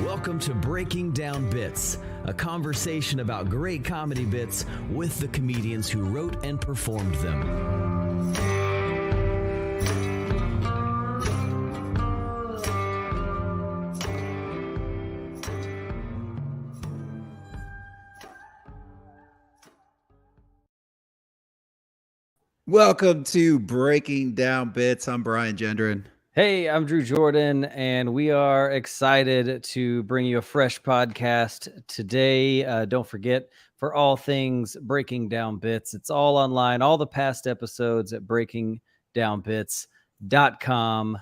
Welcome to Breaking Down Bits, a conversation about great comedy bits with the comedians who wrote and performed them. Welcome to Breaking Down Bits. I'm Brian Gendron. Hey, I'm Drew Jordan, and we are excited to bring you a fresh podcast today. Don't forget, for all things Breaking Down Bits, it's all online, all the past episodes at breakingdownbits.com,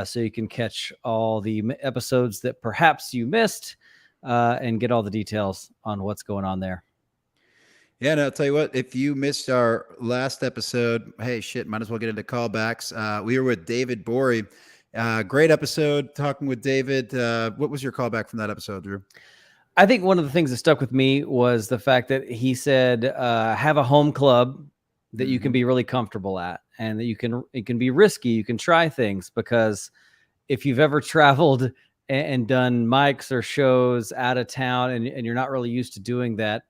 so you can catch all the episodes that perhaps you missed and get all the details on what's going on there. Yeah, and I'll tell you what, if you missed our last episode, hey, shit, might as well get into callbacks. We were with David Borey. Great episode talking with David. What was your callback from that episode, Drew? I think one of the things that stuck with me was the fact that he said, have a home club that you can be really comfortable at, and that it can be risky. You can try things, because if you've ever traveled and done mics or shows out of town and you're not really used to doing that,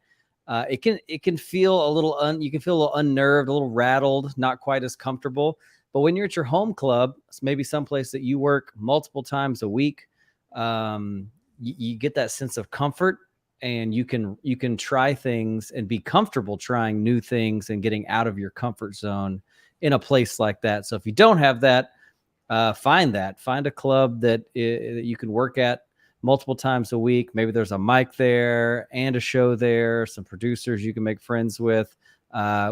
it can feel a little you can feel a little unnerved, a little rattled, not quite as comfortable. But when you're at your home club, maybe someplace that you work multiple times a week, you get that sense of comfort, and you can try things and be comfortable trying new things and getting out of your comfort zone in a place like that. So if you don't have that, find a club that you can work at multiple times a week. Maybe there's a mic there and a show there, some producers you can make friends with.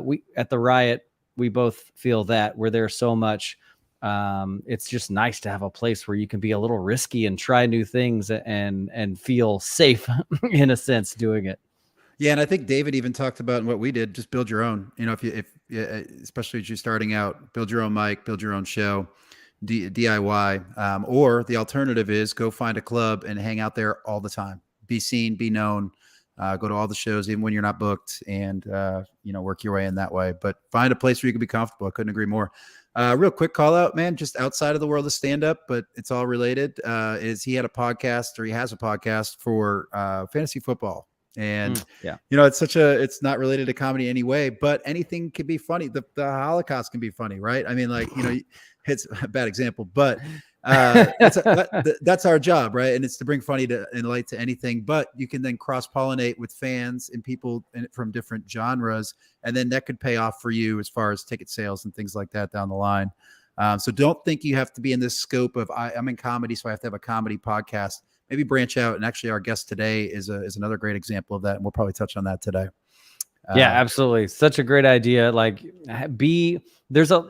We at the Riot, we both feel that we're there so much. It's just nice to have a place where you can be a little risky and try new things and feel safe in a sense doing it. Yeah, and I think David even talked about what we did, just build your own. You know, if especially as you're starting out, build your own mic, build your own show. DIY, or the alternative is go find a club and hang out there all the time. Be seen, be known, go to all the shows even when you're not booked, and work your way in that way. But find a place where you can be comfortable. I couldn't agree more. Real quick call out, man, just outside of the world of stand-up, but it's all related, is he has a podcast for fantasy football. And it's not related to comedy anyway, but anything can be funny. The Holocaust can be funny, right? I mean, it's a bad example, but that's our job, right? And it's to bring funny and light to anything, but you can then cross-pollinate with fans and people from different genres, and then that could pay off for you as far as ticket sales and things like that down the line. So don't think you have to be in this scope of I'm in comedy, so I have to have a comedy podcast. Maybe branch out. And actually our guest today is another great example of that. And we'll probably touch on that today. Yeah, absolutely. Such a great idea. There's a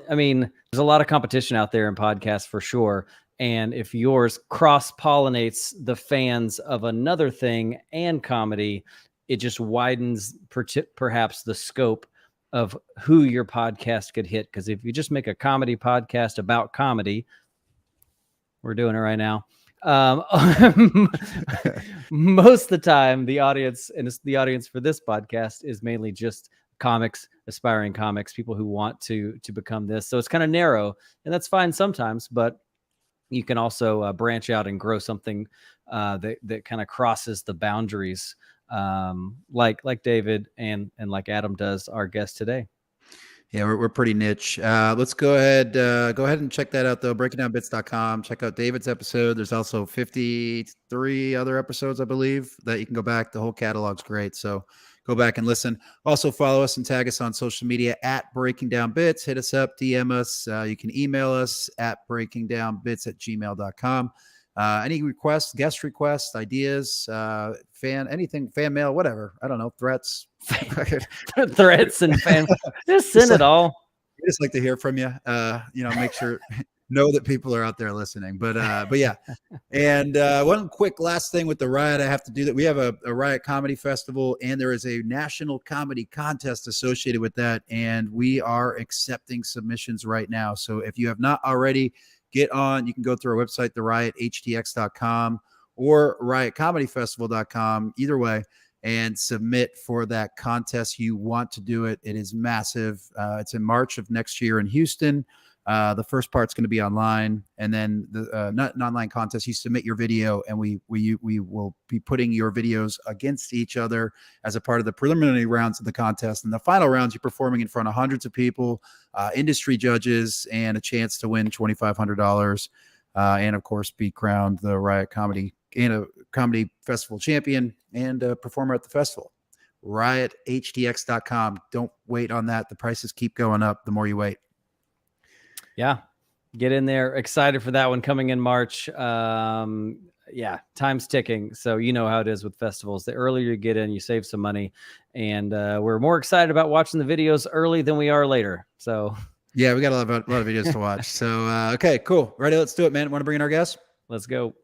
lot of competition out there in podcasts for sure. And if yours cross-pollinates the fans of another thing and comedy, it just widens perhaps the scope of who your podcast could hit. Because if you just make a comedy podcast about comedy, we're doing it right now. Most of the time the audience for this podcast is mainly just comics, aspiring comics, people who want to become this. So it's kind of narrow, and that's fine sometimes, but you can also branch out and grow something that kind of crosses the boundaries, like David and like Adam does, our guest today. Yeah, we're pretty niche. Let's go ahead and check that out, though. breakingdownbits.com. Check out David's episode. There's also 53 other episodes, I believe, that you can go back. The whole catalog's great. So go back and listen. Also follow us and tag us on social media at Breaking Down Bits. Hit us up, DM us. You can email us at breakingdownbits@gmail.com. Any requests, guest requests, ideas, fan mail, whatever. I don't know, threats. Threats and fan. Just send it all. We just like to hear from you. Make sure know that people are out there listening. But yeah. And one quick last thing with the Riot, I have to do that. We have a Riot Comedy Festival, and there is a national comedy contest associated with that. And we are accepting submissions right now. So if you have not already, get on. You can go through our website, theriothtx.com or riotcomedyfestival.com. Either way, and submit for that contest. You want to do it. It is massive. It's in March of next year in Houston. The first part's going to be online, and then the not an online contest. You submit your video, and we will be putting your videos against each other as a part of the preliminary rounds of the contest. And the final rounds, you're performing in front of hundreds of people, industry judges, and a chance to win $2,500, and of course be crowned the Riot Comedy Festival champion and a performer at the festival. RiotHDX.com. Don't wait on that. The prices keep going up the more you wait. Yeah, get in there. Excited for that one coming in March. Yeah, time's ticking. So you know how it is with festivals. The earlier you get in, you save some money. And we're more excited about watching the videos early than we are later. So yeah, we got a lot of videos to watch. So, okay, cool. Ready? Let's do it, man. Want to bring in our guest? Let's go.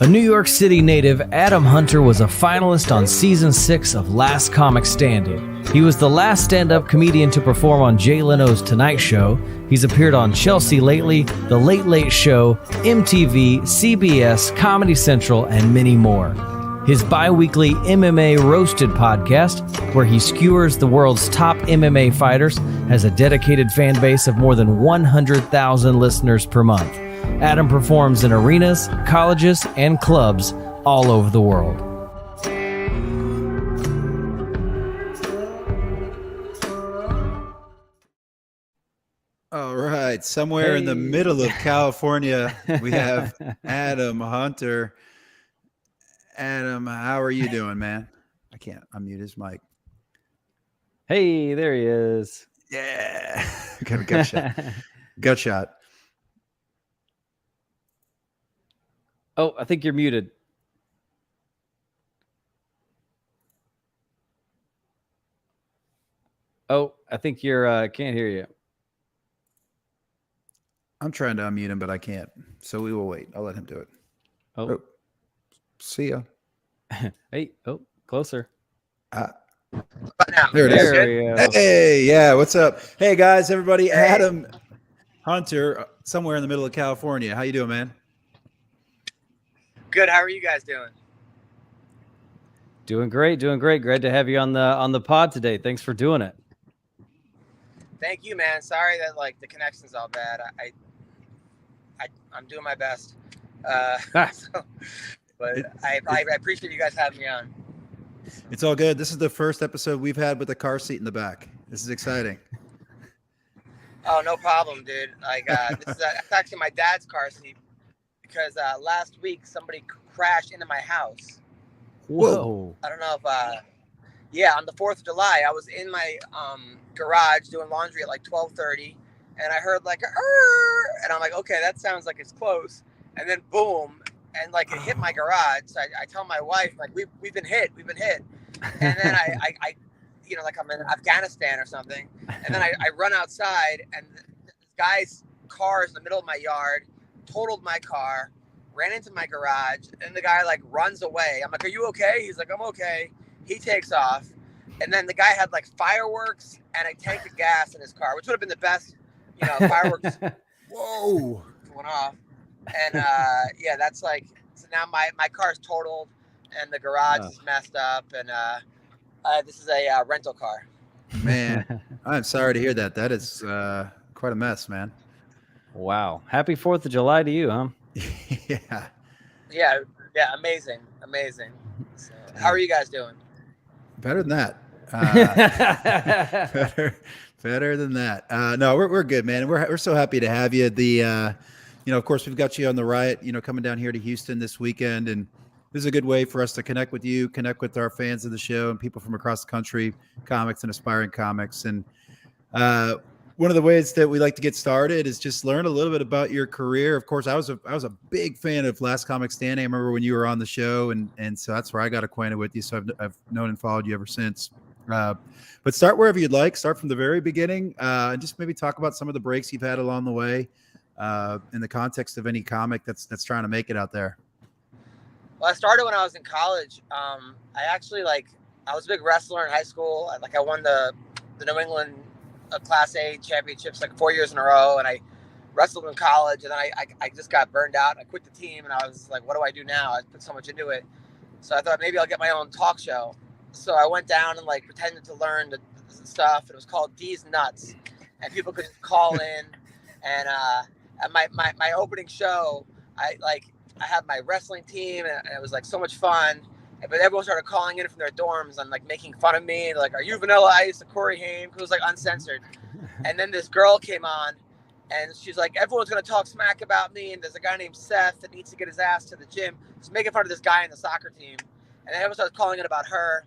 A New York City native, Adam Hunter was a finalist on season 6 of Last Comic Standing. He was the last stand-up comedian to perform on Jay Leno's Tonight Show. He's appeared on Chelsea Lately, The Late Late Show, MTV, CBS, Comedy Central, and many more. His bi-weekly MMA Roasted podcast, where he skewers the world's top MMA fighters, has a dedicated fan base of more than 100,000 listeners per month. Adam performs in arenas, colleges, and clubs all over the world. All right. Somewhere in the middle of California, we have Adam Hunter. Adam, how are you doing, man? I can't unmute his mic. Hey, there he is. Yeah. Gut shot. Gut shot. Oh, I think you're muted. Oh, I think you're can't hear you. I'm trying to unmute him, but I can't. So we will wait. I'll let him do it. Oh. See ya. Hey, closer. There it is. Hey, yeah, what's up? Hey, guys, everybody. Hey. Adam Hunter, somewhere in the middle of California. How you doing, man? Good. How are you guys doing? Doing great. Glad to have you on the pod today. Thanks for doing it. Thank you, man. Sorry that the connection's all bad. I'm doing my best. But I appreciate you guys having me on. It's all good. This is the first episode we've had with a car seat in the back. This is exciting. Oh, no problem, dude. This is actually my dad's car seat. Because last week somebody crashed into my house. Whoa! I don't know if on the 4th of July, I was in my garage doing laundry at 12:30, and I heard and I'm like, okay, that sounds like it's close. And then boom, and it hit my garage. So I tell my wife we've been hit, and then I I'm in Afghanistan or something, and then I run outside, and this guy's car is in the middle of my yard. Totaled my car, ran into my garage, and the guy runs away. I'm like, are you okay? He's like, I'm okay. He takes off, and then the guy had fireworks and a tank of gas in his car, which would have been the best, fireworks. Whoa! Went off, and that's so now my car's totaled, and the garage is messed up, and this is a rental car. Man, I'm sorry to hear that. That is quite a mess, man. Wow. Happy 4th of July to you, huh? Yeah, amazing. So, how are you guys doing? Better than that. Better than that. No, we're good, man. We're so happy to have you. Of course, we've got you on the Riot, coming down here to Houston this weekend, and this is a good way for us to connect with you, connect with our fans of the show and people from across the country, comics and aspiring comics. And one of the ways that we like to get started is just learn a little bit about your career. Of course, I was a big fan of Last Comic Standing. I remember when you were on the show, and so that's where I got acquainted with you. So I've known and followed you ever since. But start wherever you'd like. Start from the very beginning, and just maybe talk about some of the breaks you've had along the way, in the context of any comic that's trying to make it out there. Well, I started when I was in college. I actually I was a big wrestler in high school. I won the New England Class A championships 4 years in a row, and I wrestled in college, and then I just got burned out. I quit the team, and I was like, what do I do now? I put so much into it. So I thought maybe I'll get my own talk show. So I went down and like pretended to learn the stuff. It was called D's Nuts, and people could call in. And at my opening show, I had my wrestling team, and it was like so much fun. But everyone started calling in from their dorms and like making fun of me. Like, are you Vanilla Ice or Corey Haim? Because it was like uncensored. And then this girl came on, and she's like, everyone's gonna talk smack about me. And there's a guy named Seth that needs to get his ass to the gym. She's making fun of this guy in the soccer team, and then everyone starts calling in about her.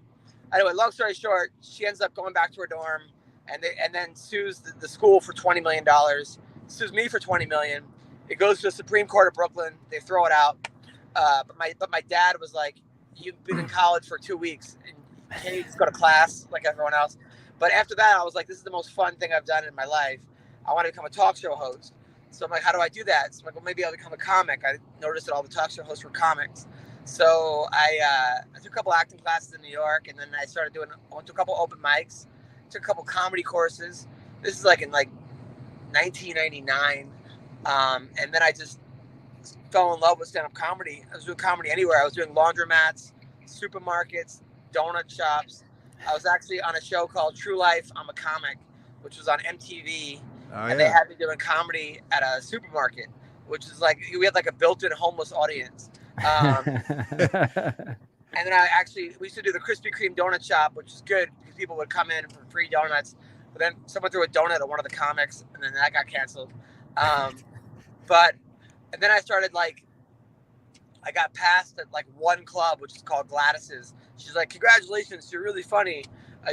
Anyway, long story short, she ends up going back to her dorm, and then sues the school for $20 million. Sues me for $20 million. It goes to the Supreme Court of Brooklyn. They throw it out. But my dad was like, you've been in college for 2 weeks, and can't you just go to class like everyone else? But after that, I was like, this is the most fun thing I've done in my life. I want to become a talk show host. So I'm like, how do I do that? So I'm like, well, maybe I'll become a comic. I noticed that all the talk show hosts were comics. So I took a couple acting classes in New York, and then I went to a couple open mics, took a couple comedy courses. This is like in like 1999. And then I just fell in love with stand-up comedy. I was doing comedy anywhere. I was doing laundromats, supermarkets, donut shops. I was actually on a show called True Life, I'm a Comic, which was on MTV. And they had me doing comedy at a supermarket, which is like, we had like a built-in homeless audience. And then we used to do the Krispy Kreme donut shop, which is good because people would come in for free donuts. But then someone threw a donut at one of the comics, and then that got canceled. And then I started I got passed at like one club, which is called Gladys's. She's like, congratulations, you're really funny.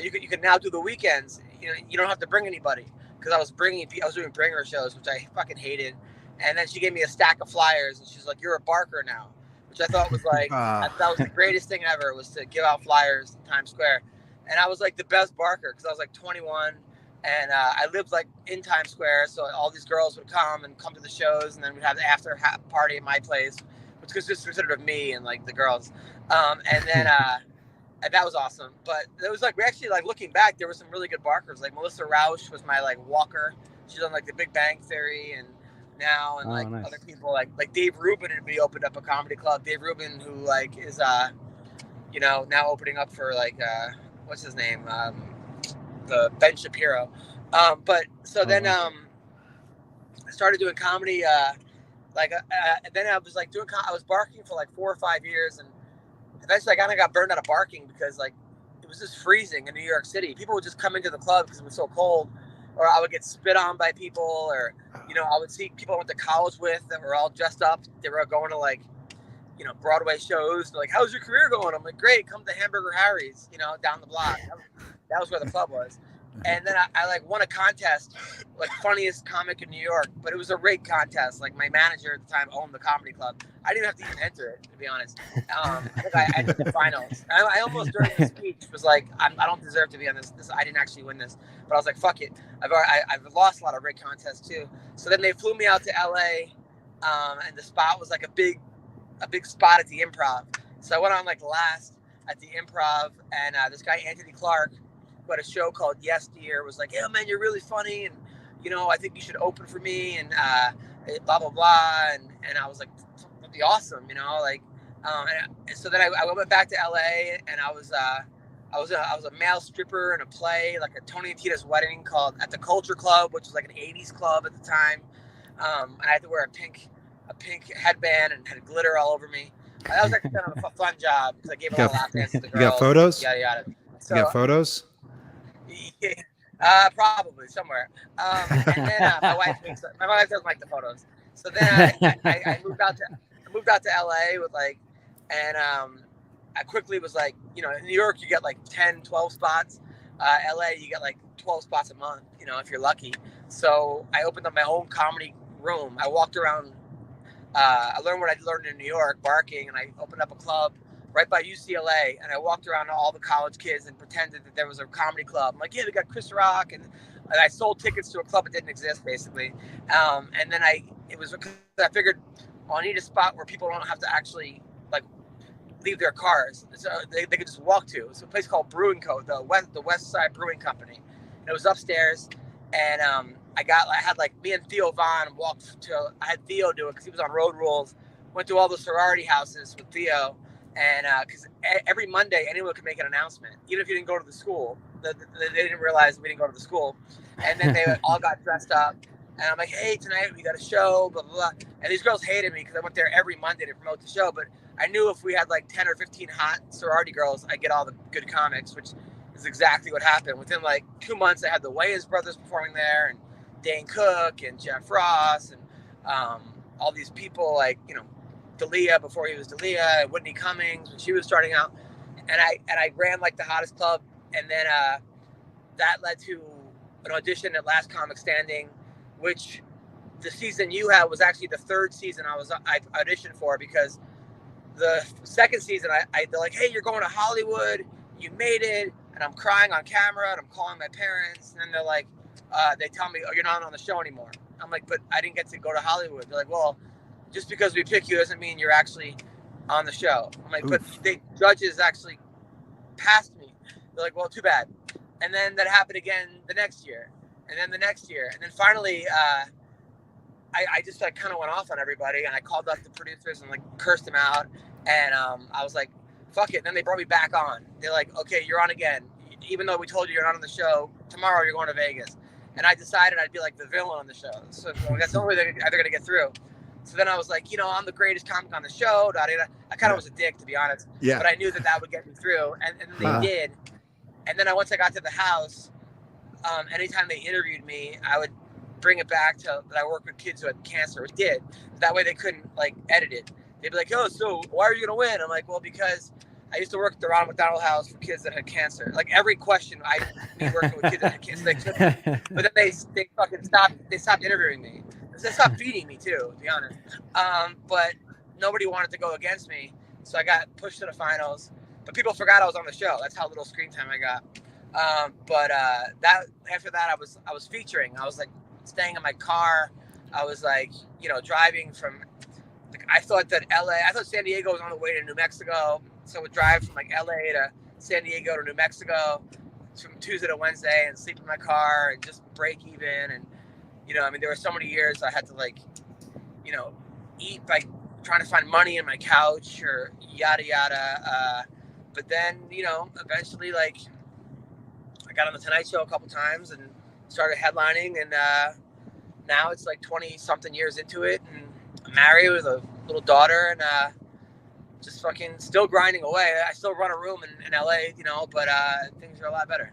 You can now do the weekends. You know, you don't have to bring anybody. Because I was doing bringer shows, which I fucking hated. And then she gave me a stack of flyers, and she's like, you're a barker now, which I thought was like, that was the greatest thing ever, was to give out flyers in Times Square. And I was like the best barker because I was like 21, and I lived like in Times Square. So all these girls would come to the shows, and then we'd have the after party at my place, which was just considered of me and like the girls. And then and that was awesome. But it was like, we actually, like, looking back, there were some really good barkers. Like Melissa Rauch was my like walker. She's on like the Big Bang Theory and now, and nice. Other people like Dave Rubin had opened up a comedy club. Dave Rubin, who like is now opening up for like what's his name, the Ben Shapiro. But so then I started doing comedy. Then I was like I was barking for like 4 or 5 years, and eventually I kind of got burned out of barking because like it was just freezing in New York City. People would just come into the club because it was so cold, or I would get spit on by people, or I would see people I went to college with that were all dressed up. They were going to like Broadway shows. They're like, how's your career going? I'm like, great, come to Hamburger Harry's, down the block. That was where the club was. And then I like won a contest, like funniest comic in New York, but it was a rigged contest. Like my manager at the time owned the comedy club. I didn't have to even enter it, to be honest. I think I entered the finals. I almost during the speech was like, I don't deserve to be on this. I didn't actually win this, but I was like, fuck it. I've lost a lot of rigged contests too. So then they flew me out to LA, and the spot was like a big spot at the Improv. So I went on like last at the Improv, and this guy Anthony Clark, who had a show called Yes Dear, was like, yeah, man, you're really funny, and I think you should open for me, and blah blah blah, and I was like, that'd be awesome, and so then I went back to LA, and I was a male stripper in a play, like a Tony and Tita's Wedding, called at the Culture Club, which was like an 80s club at the time, and I had to wear a pink headband and had glitter all over me. That was actually kind of a fun job because I gave a lot of lap dances to the girls. You got photos? Yada yada. So, you got photos? Yeah, probably somewhere. And then my wife doesn't like the photos. So then I moved out to LA with and I quickly was like, in New York you get like 10, 12 spots. LA you get like 12 spots a month, if you're lucky. So I opened up my own comedy room. I walked around. I learned what I learned in New York, barking, and I opened up a club right by UCLA, and I walked around to all the college kids and pretended that there was a comedy club. I'm like, yeah, we got Chris Rock, and I sold tickets to a club that didn't exist, basically. And then I figured, I need a spot where people don't have to actually leave their cars, so they could just walk to. It's a place called Brewing Co., the West Side Brewing Company. And it was upstairs, and I had me and Theo Vaughn I had Theo do it because he was on Road Rules. Went to all the sorority houses with Theo, And because every Monday anyone could make an announcement, even if you didn't go to the school. They didn't realize we didn't go to the school, and then they all got dressed up. And I'm like, hey, tonight we got a show, blah, blah, blah. And these girls hated me because I went there every Monday to promote the show. But I knew if we had like 10 or 15 hot sorority girls, I'd get all the good comics, which is exactly what happened. Within like 2 months, I had the Wayans brothers performing there, and Dane Cook and Jeff Ross, and all these people like, you know, D'Elia before he was D'Elia, and Whitney Cummings when she was starting out. And I ran like the hottest club. And then that led to an audition at Last Comic Standing, which the season you had was actually the third season I auditioned for, because the second season they're like, hey, you're going to Hollywood, you made it, and I'm crying on camera and I'm calling my parents, and then they're like, they tell me, oh, you're not on the show anymore. I'm like, but I didn't get to go to Hollywood. They're like, well, just because we pick you doesn't mean you're actually on the show. I'm like, but the judges actually passed me. They're like, well, too bad. And then that happened again the next year, and then the next year, and then finally I just like kind of went off on everybody, and I called up the producers and like cursed them out, and I was like, fuck it. And then they brought me back on. They're like, okay, you're on again, even though we told you you're not on the show. Tomorrow you're going to Vegas. And I decided I'd be like the villain on the show, so that's the only way they're gonna get through. So then I was like, you know, I'm the greatest comic on the show. I kind of was a dick, to be honest. Yeah. But I knew that would get me through, and they did. And then once I got to the house, anytime they interviewed me, I would bring it back to that I work with kids who had cancer. It did. That way they couldn't like edit it. They'd be like, oh, so why are you gonna win? I'm like, well, because I used to work at the Ronald McDonald House for kids that had cancer. Like every question, me working with kids that had cancer, they took me. But then they fucking stopped. They stopped interviewing me. They stopped feeding me too, to be honest. But nobody wanted to go against me, so I got pushed to the finals. But people forgot I was on the show. That's how little screen time I got. That after that, I was featuring. I was like staying in my car. I was like, you know, driving from. Like, I thought San Diego was on the way to New Mexico, so I would drive from like LA to San Diego to New Mexico from Tuesday to Wednesday and sleep in my car and just break even. And you know, I mean, there were so many years I had to like, you know, eat by trying to find money in my couch or yada yada. But then, you know, eventually, like, I got on the Tonight Show a couple times and started headlining, and now it's like 20-something years into it, and I'm married with a little daughter, and just fucking still grinding away. I still run a room in LA, you know, but things are a lot better.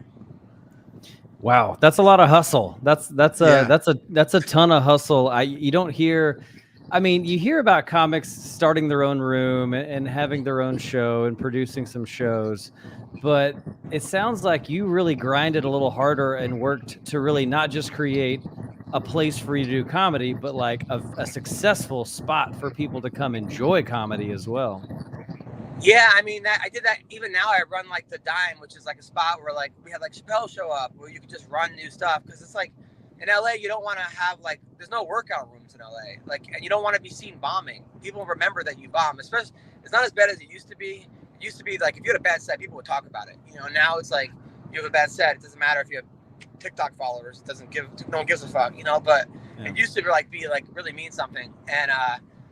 Wow, that's a lot of hustle. That's a ton of hustle. You don't hear. I mean, you hear about comics starting their own room and having their own show and producing some shows, but it sounds like you really grinded a little harder and worked to really not just create a place for you to do comedy, but like a successful spot for people to come enjoy comedy as well. Yeah, I mean, I did that. Even now I run like the Dime, which is like a spot where like we had like Chappelle show up where you could just run new stuff, because it's like in LA you don't want to have like, there's no workout rooms in LA, like, and you don't want to be seen bombing. People remember that you bomb, especially it's not as bad as it used to be. It used to be like if you had a bad set, people would talk about it. You know, now it's like you have a bad set, it doesn't matter if you have TikTok followers, no one gives a fuck, you know. But it used to be like really mean something, and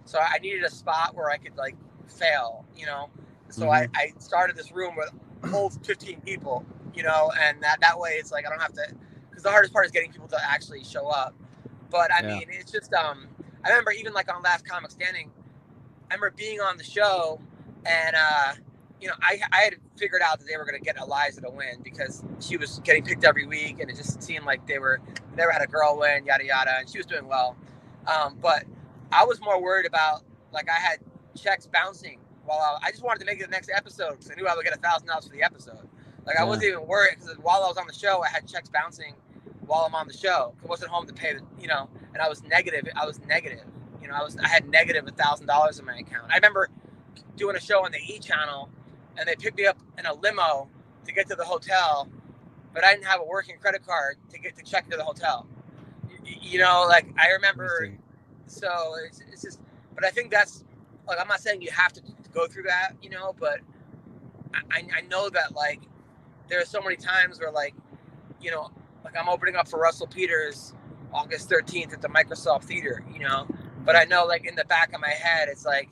so I needed a spot where I could like fail, you know. So I started this room with holds 15 people, you know, and that way it's like I don't have to, because the hardest part is getting people to actually show up. But I mean, it's just I remember even like on Last Comic Standing, I remember being on the show, and you know, I had figured out that they were going to get Eliza to win because she was getting picked every week, and it just seemed like they never had a girl win, yada yada, and she was doing well. But I was more worried about, like, I had checks bouncing while I just wanted to make it the next episode because I knew I would get $1,000 for the episode. Like, I wasn't even worried because while I was on the show, I had checks bouncing while I'm on the show. I wasn't home to pay the, you know, and I was negative. You know, I had negative $1,000 in my account. I remember doing a show on the E channel, and they picked me up in a limo to get to the hotel, but I didn't have a working credit card to check into the hotel. You know, like, I remember. So it's just, but I think that's, like, I'm not saying you have to go through that, you know, but I know that, like, there are so many times where, like, you know, like, I'm opening up for Russell Peters August 13th at the Microsoft Theater, you know, but I know, like, in the back of my head, it's like,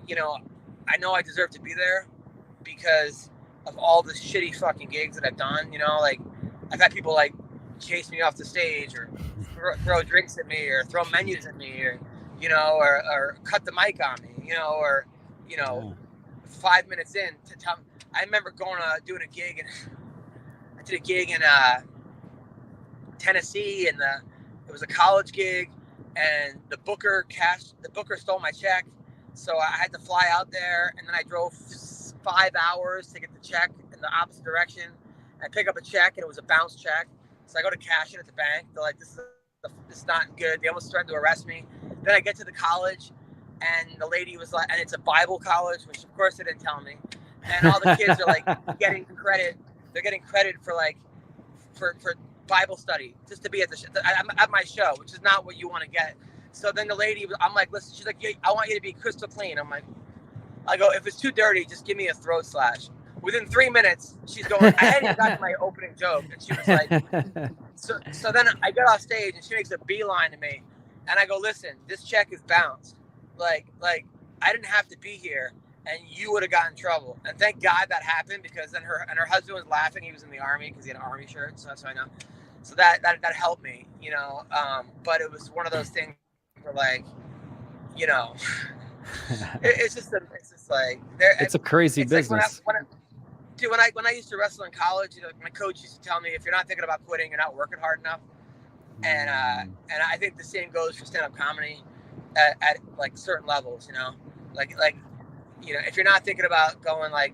you know, I know I deserve to be there because of all the shitty fucking gigs that I've done. You know, like I've had people like chase me off the stage or throw drinks at me or throw menus at me or, you know, or cut the mic on me, you know, or, you know, 5 minutes in to tell me. I remember doing a gig, and I did a gig in Tennessee, and it was a college gig, and the booker stole my check, so I had to fly out there, and then I drove 5 hours to get the check in the opposite direction. I pick up a check, and it was a bounce check, so I go to cash it at the bank. They're like, this is not good. They almost threatened to arrest me. Then I get to the college, and the lady was like, and it's a Bible college, which of course they didn't tell me. And all the kids are like getting credit. They're getting credit for like for Bible study just to be at my show, which is not what you want to get. So then the lady, I'm like, listen, she's like, yeah, I want you to be crystal clean. I go, if it's too dirty, just give me a throat slash. Within 3 minutes, she's going, I hadn't even got to my opening joke. And she was like, so then I get off stage and she makes a beeline to me. And I go, listen, this check is bounced. Like I didn't have to be here and you would have gotten in trouble. And thank God that happened, because then her husband was laughing. He was in the Army because he had an Army shirt. So that's what I know. So that helped me, you know. But it was one of those things where, like, you know, it's just like it's a crazy business. Like when I used to wrestle in college, you know, my coach used to tell me, if you're not thinking about quitting, you're not working hard enough. And I think the same goes for stand-up comedy at like certain levels, you know, like you know, if you're not thinking about going, like,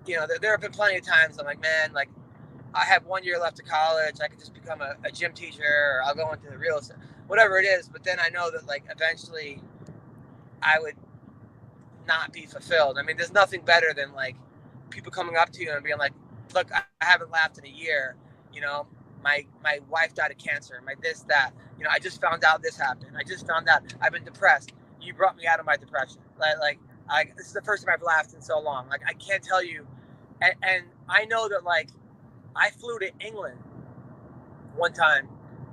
you know, there have been plenty of times I'm like, man, like I have 1 year left of college, I could just become a gym teacher, or I'll go into the real estate, whatever it is. But then I know that, like, eventually I would not be fulfilled. I mean, there's nothing better than like people coming up to you and being like, look, I haven't laughed in a year, you know, my wife died of cancer, my this, that, you know, I just found out this happened, I just found out I've been depressed, you brought me out of my depression. Like this is the first time I've laughed in so long. Like, I can't tell you. And I know that, like, I flew to England one time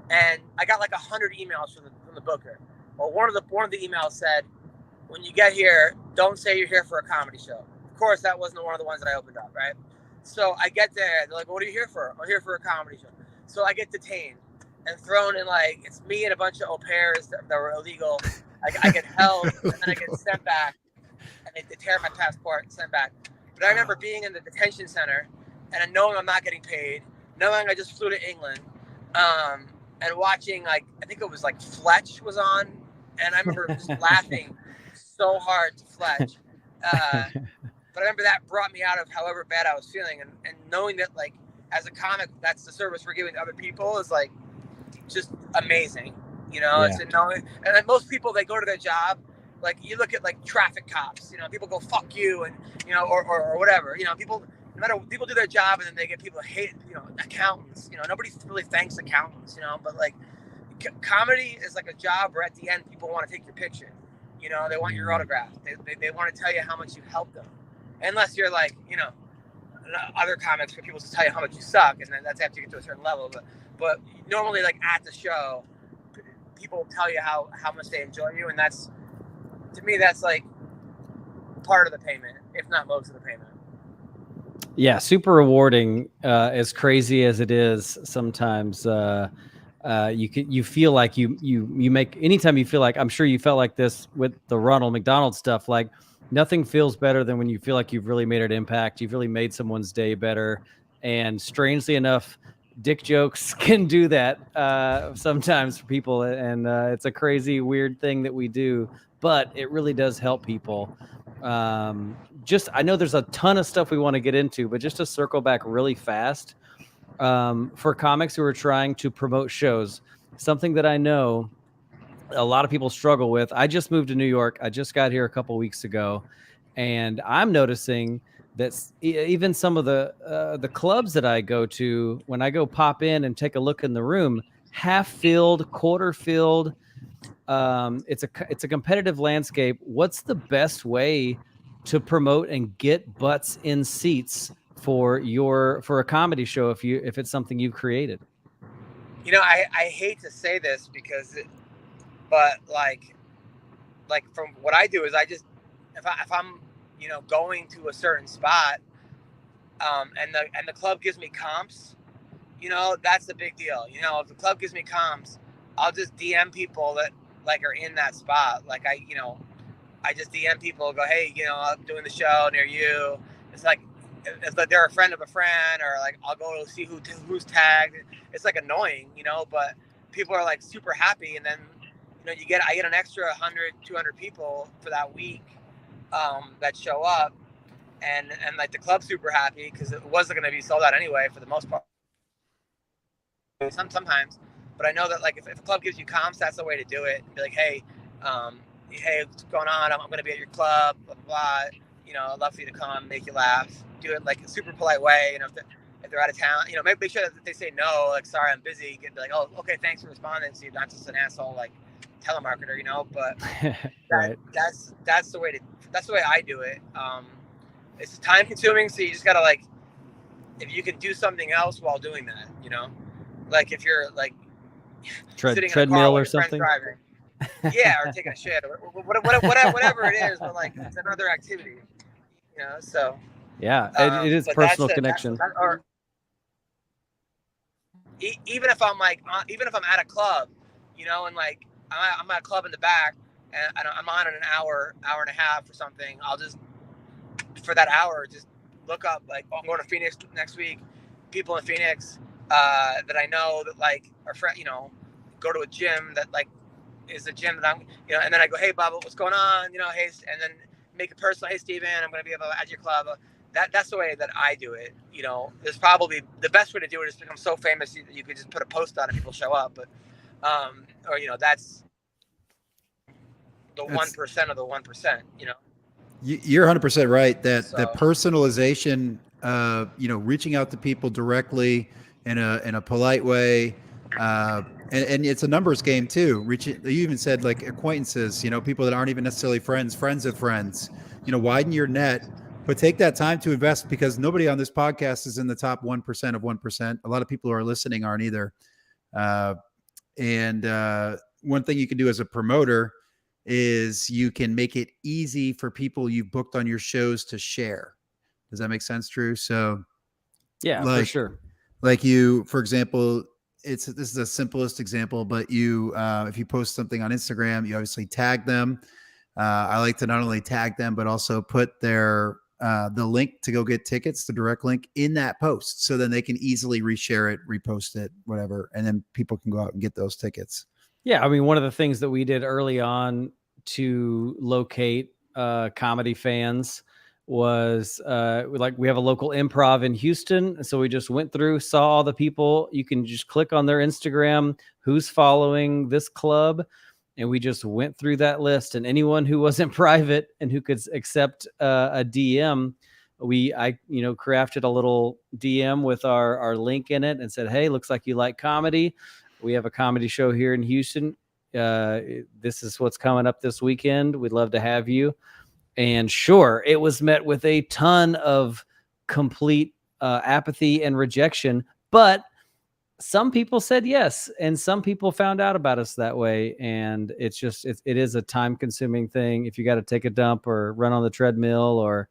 and I got like 100 emails from the booker. Well, one of the emails said, when you get here, don't say you're here for a comedy show. Of course, that wasn't one of the ones that I opened up, right? So I get there, they're like, what are you here for? I'm here for a comedy show. So I get detained and thrown in, like, it's me and a bunch of au pairs that were illegal. I get held, and then I get sent back, and they tear my passport and sent back. But I remember being in the detention center and knowing I'm not getting paid, knowing I just flew to England, and watching, like, I think it was like Fletch was on, and I remember just laughing so hard to Fletch. But I remember that brought me out of however bad I was feeling, and knowing that, like, as a comic, that's the service we're giving to other people is, like, just amazing, you know. Yeah. It's knowing, and like, most people, they go to their job, like, you look at like traffic cops, you know, people go fuck you, and, you know, or whatever, you know, people do their job, and then they get people hate, you know, accountants, you know, nobody really thanks accountants, you know, but like comedy is like a job where at the end people want to take your picture, you know, they want your autograph, they want to tell you how much you helped them, unless you're like, you know, other comics where people just tell you how much you suck, and then that's after you get to a certain level. But normally, like, at the show, people will tell you how much they enjoy you, and that's, to me, that's like part of the payment, if not most of the payment. Yeah, super rewarding. As crazy as it is, sometimes you feel like you make, anytime you feel like, I'm sure you felt like this with the Ronald McDonald stuff, like, nothing feels better than when you feel like you've really made an impact. You've really made someone's day better. And strangely enough, dick jokes can do that sometimes for people. And it's a crazy, weird thing that we do, but it really does help people. I know there's a ton of stuff we want to get into, but just to circle back really fast, for comics who are trying to promote shows, something that I know a lot of people struggle with. I just moved to New York. I just got here a couple weeks ago, and I'm noticing that even some of the clubs that I go to, when I go pop in and take a look in the room, half filled, quarter filled. It's a competitive landscape. What's the best way to promote and get butts in seats for a comedy show if it's something you've created? You know, I hate to say this but like from what I do is I just, if I'm going to a certain spot, and the club gives me comps, that's the big deal. If the club gives me comps, I'll just DM people that like are in that spot. Like I just DM people, go, hey, I'm doing the show near you. It's like they're a friend of a friend, or like I'll go see who's tagged. It's like annoying, but people are like super happy, and then I get an extra 100, 200 people for that week that show up, and like the club's super happy because it wasn't going to be sold out anyway for the most part. Sometimes, but I know that like if a club gives you comps, that's the way to do it. Be like, hey, what's going on? I'm going to be at your club, blah, blah, blah. I'd love for you to come, make you laugh, do it like a super polite way. If they're out of town, make sure that they say no, like, sorry, I'm busy. Be like, oh, okay, thanks for responding. So you're not just an asshole, like telemarketer, but Right. That's the way I do it. It's time consuming. So you just got to like, if you can do something else while doing that, like if you're like sitting treadmill in a car or something. Driving, yeah, or taking a shit, or whatever it is, but like it's another activity, So yeah, it is personal connection. Even if I'm at a club, and like I'm at a club in the back, and I'm on in an hour and a half or something, I'll just for that hour just look up like, oh, I'm going to Phoenix next week. People in Phoenix that I know that like are go to a gym that like is a gym that I'm, and then I go, hey, Bubba, what's going on? Hey, and then make it personal. Hey, Steven, I'm going to be at your club. That's the way that I do it. There's probably the best way to do it is become so famous that you could just put a post on and people show up. But, that's the 1% of the 1%, You're 100% right. That personalization, reaching out to people directly in a polite way, and it's a numbers game too. You even said like acquaintances, people that aren't even necessarily friends of friends. Widen your net, but take that time to invest, because nobody on this podcast is in the top 1% of 1%. A lot of people who are listening aren't either. And one thing you can do as a promoter is you can make it easy for people you've booked on your shows to share. Does that make sense, Drew? So yeah, for sure. Like you, for example, this is the simplest example, but if you post something on Instagram, you obviously tag them. I like to not only tag them, but also put the link to go get tickets, the direct link in that post. So then they can easily reshare it, repost it, whatever. And then people can go out and get those tickets. Yeah, I mean, one of the things that we did early on to locate comedy fans was we have a local improv in Houston. So we just went through, saw all the people. You can just click on their Instagram, who's following this club. And we just went through that list, and anyone who wasn't private and who could accept a DM, I crafted a little DM with our link in it and said, hey, looks like you like comedy. We have a comedy show here in Houston. This is what's coming up this weekend. We'd love to have you. And sure, it was met with a ton of complete apathy and rejection, but some people said yes, and some people found out about us that way. And it is a time consuming thing. If you got to take a dump or run on the treadmill, or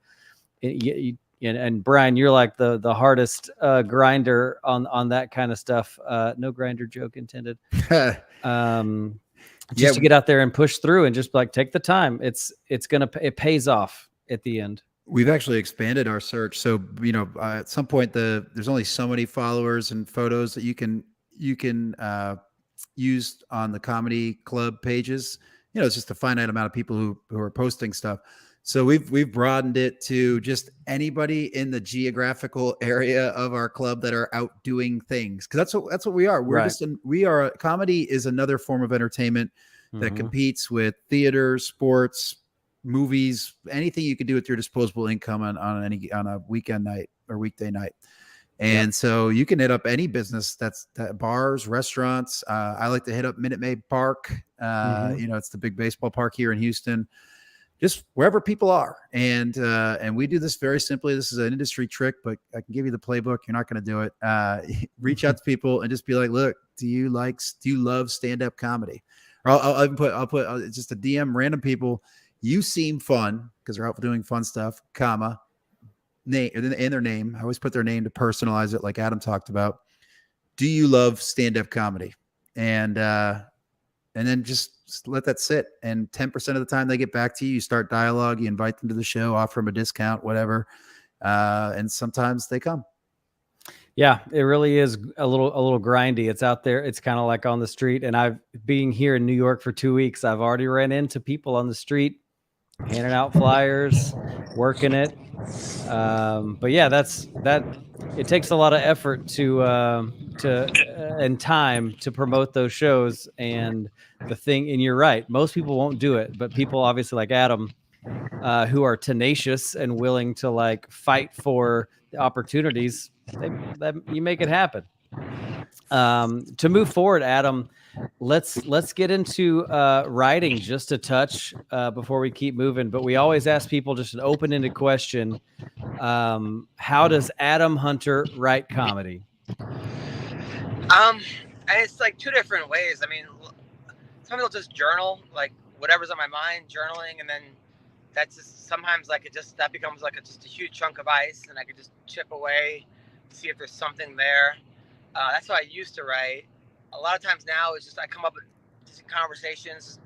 and Brian, you're like the hardest grinder on that kind of stuff. No grinder joke intended. To get out there and push through and just like take the time. It pays off at the end. We've actually expanded our search. So, at some point there's only so many followers and photos that you can use on the comedy club pages. It's just a finite amount of people who are posting stuff. So we've broadened it to just anybody in the geographical area of our club that are out doing things. Cause that's what we are. Comedy is another form of entertainment that competes with theater, sports, movies, anything you can do with your disposable income on a weekend night or weekday night. And so you can hit up any business that's bars, restaurants. I like to hit up Minute Maid Park. It's the big baseball park here in Houston, just wherever people are. And we do this very simply. This is an industry trick, but I can give you the playbook. You're not going to do it. Reach out to people and just be like, look, do you love stand-up comedy? Or I'll put just a DM random people. You seem fun. because they're out doing fun stuff, comma, name in their name. I always put their name to personalize it, like Adam talked about. Do you love stand-up comedy? And then just let that sit. And 10% of the time they get back to you, you start dialogue, you invite them to the show, offer them a discount, whatever. And sometimes they come. Yeah, it really is a little grindy. It's out there. It's kind of like on the street. And being here in New York for 2 weeks, I've already ran into people on the street handing out flyers, working it. But yeah, it takes a lot of effort and time to promote those shows. And you're right, most people won't do it, but people obviously like Adam, who are tenacious and willing to like fight for the opportunities, you make it happen. To move forward, Adam, let's get into writing just a touch before we keep moving. But we always ask people just an open-ended question: how does Adam Hunter write comedy? And it's like two different ways. I mean, some people just journal, like whatever's on my mind, journaling, and then that's just sometimes like that becomes like just a huge chunk of ice, and I could just chip away, see if there's something there. That's how I used to write. A lot of times now it's just I come up with just conversations.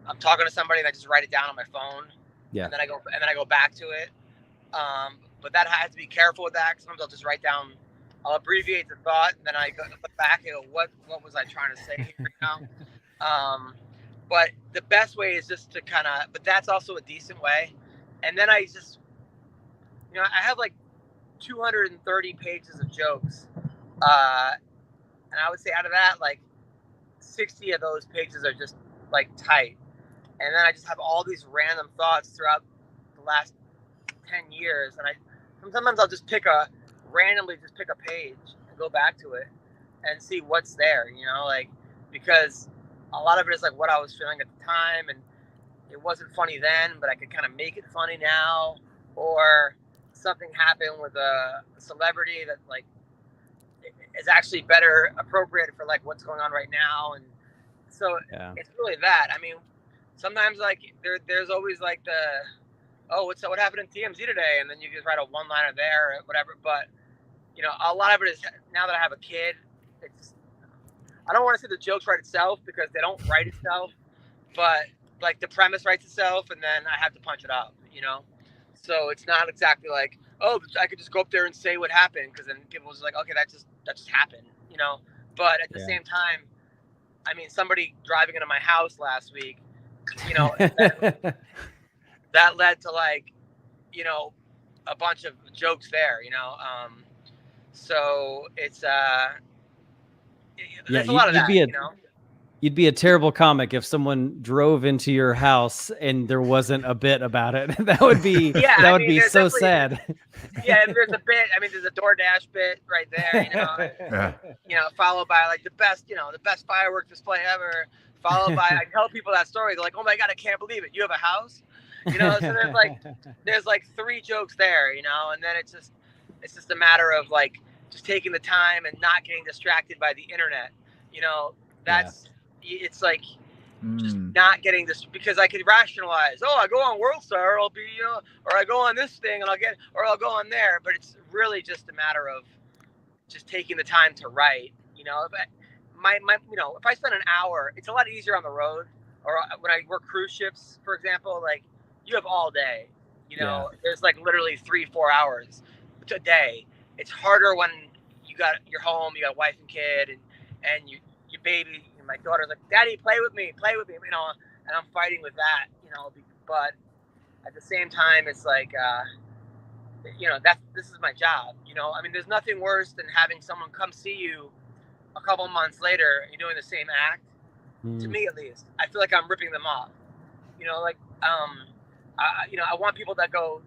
I'm talking to somebody and I just write it down on my phone. Yeah. And then I go back to it. But that I have to be careful with that, because sometimes I'll just write down. I'll abbreviate the thought, and then I look back and go, what was I trying to say here right now? But the best way is just to but that's also a decent way. And then I just, I have like 230 pages of jokes. And I would say out of that, like 60 of those pages are just like tight. And then I just have all these random thoughts throughout the last 10 years. And sometimes I'll just randomly pick a page and go back to it and see what's there, because a lot of it is like what I was feeling at the time, and it wasn't funny then, but I could kind of make it funny now, or something happened with a celebrity that like is actually better appropriate for like what's going on right now. And so It's really that. I mean, sometimes like there's always like what happened in TMZ today, and then you just write a one-liner there or whatever. But a lot of it is, now that I have a kid, I don't want to say the jokes write itself, because they don't write itself, but like the premise writes itself, and then I have to punch it up, So it's not exactly like, oh, I could just go up there and say what happened, because then people was like, okay, that just happened, But at the same time, I mean, somebody driving into my house last week, that led to like, a bunch of jokes there, So it's there's a lot of that, You'd be a terrible comic if someone drove into your house and there wasn't a bit about it. That would be so sad. Yeah, there's a bit. I mean, there's a DoorDash bit right there, followed by like the best fireworks display ever. Followed by, I tell people that story. They're like, "Oh my God, I can't believe it. You have a house?" So there's like 3 jokes there, and then it's just a matter of like just taking the time and not getting distracted by the internet. It's like just not getting this, because I could rationalize, oh, I go on WorldStar, I'll be, or I go on this thing and I'll go on there. But it's really just a matter of just taking the time to write, if I spend an hour, it's a lot easier on the road, or when I work cruise ships, for example, like you have all day, there's like literally 3-4 hours a day. It's harder when you're home, you got a wife and kid, and your baby. My daughter's like, "Daddy, play with me," and I'm fighting with that, But at the same time, it's like, this is my job, I mean, there's nothing worse than having someone come see you a couple months later and you're doing the same act. To me, at least, I feel like I'm ripping them off. I want people that go,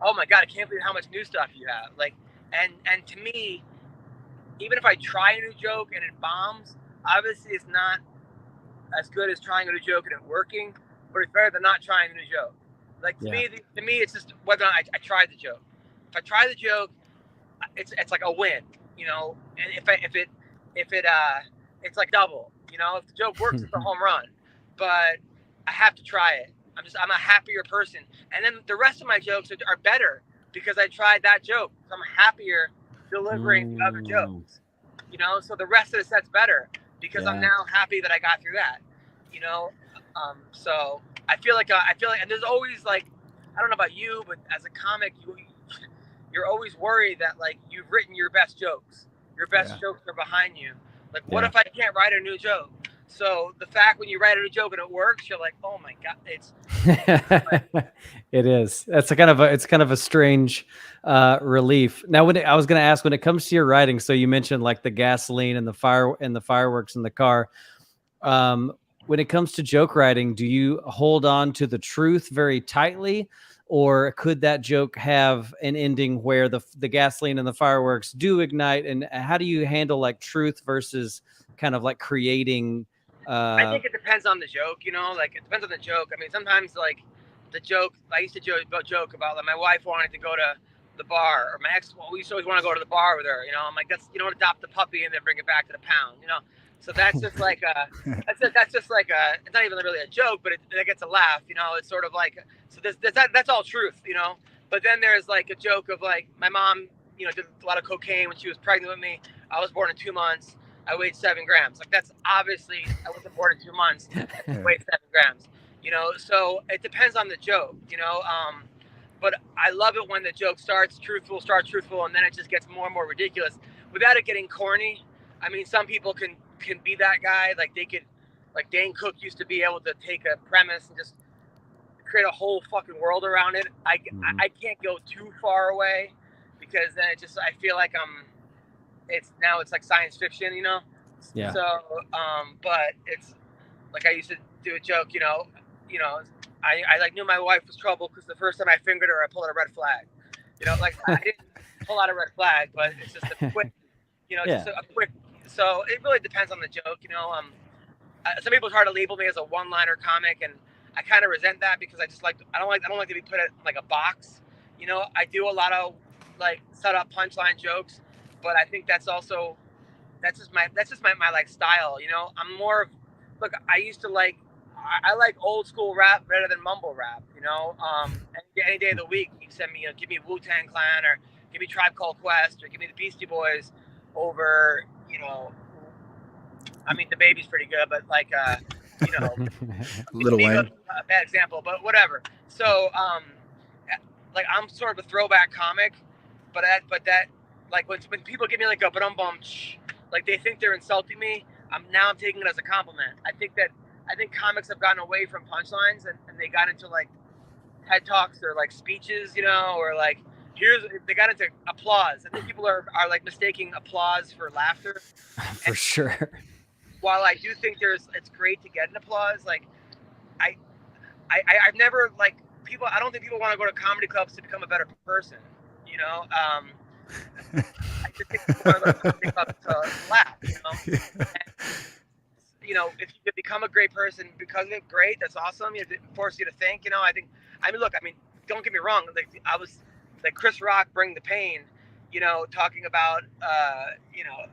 "Oh my God, I can't believe how much new stuff you have." Like, and to me, even if I try a new joke and it bombs, obviously it's not as good as trying a new joke and it working, but it's better than not trying a new joke. Like to me, it's just whether or not I tried the joke. If I try the joke, it's like a win, And if it it's like double, If the joke works, it's a home run. But I have to try it, I'm a happier person. And then the rest of my jokes are better because I tried that joke. So I'm happier delivering the other jokes, you know? So the rest of the set's better because I'm now happy that I got through that, you know? So I feel like, and there's always like, I don't know about you, but as a comic, you're always worried that like you've written your best jokes. Your best jokes are behind you. Like, what if I can't write a new joke? So the fact when you write a new joke and it works, you're like, oh my God, it's it is. That's it's kind of a strange relief. Now, I was going to ask, when it comes to your writing, so you mentioned like the gasoline and the fireworks in the car. When it comes to joke writing, do you hold on to the truth very tightly, or could that joke have an ending where the gasoline and the fireworks do ignite? And how do you handle like truth versus kind of like creating? I think it depends on the joke, you know, like it depends on the joke. I mean, sometimes like the joke, I used to joke about like my wife wanted to go to the bar, or my ex, we used to always want to go to the bar with her, you know. I'm like, you don't adopt the puppy and then bring it back to the pound, you know. So that's just like that's just like it's not even really a joke, but it gets a laugh, you know. It's sort of like, so that's all truth, you know. But then there's like a joke of like my mom, you know, did a lot of cocaine when she was pregnant with me. I was born in 2 months. I weighed 7 grams. Like that's obviously I wasn't born in 2 months. I weighed 7 grams. You know, so it depends on the joke. You know, but I love it when the joke starts truthful, and then it just gets more and more ridiculous without it getting corny. I mean, some people can be that guy. Like they could, like Dane Cook used to be able to take a premise and just create a whole fucking world around it. I can't go too far away because then I feel like it's like science fiction, you know? Yeah. So, but it's like I used to do a joke, you know, I like knew my wife was trouble because the first time I fingered her, I pulled out a red flag. You know, like I didn't pull out a red flag, but it's just a quick, you know, just a quick. So it really depends on the joke, you know. Some people try to label me as a one-liner comic, and I kind of resent that because I don't like to be put in like a box. You know, I do a lot of like set up punchline jokes, but I think that's just my like style. You know, I'm more of, look, I like old school rap better than mumble rap. You know, any day of the week, you send me, you know, give me Wu-Tang Clan or give me Tribe Called Quest or give me the Beastie Boys over, you know, I mean, the Baby's pretty good, but like, you know, Little Wayne, a bad example, but whatever. So, like, I'm sort of a throwback comic, but that, like, when people give me like a bum, like they think they're insulting me. I'm taking it as a compliment. I think comics have gotten away from punchlines and they got into like TED Talks or like speeches, you know, or like they got into applause. I think people are like mistaking applause for laughter. For sure. While I do think it's great to get an applause, like I've never like people. I don't think people want to go to comedy clubs to become a better person. You know, I just think people want to go to comedy clubs to laugh. You know, and, you know, if you could become a great person because of it, great. That's awesome. It forces you to think. You know, I mean, look. I mean, don't get me wrong. Like I was like Chris Rock, Bring the Pain. You know, talking about you know,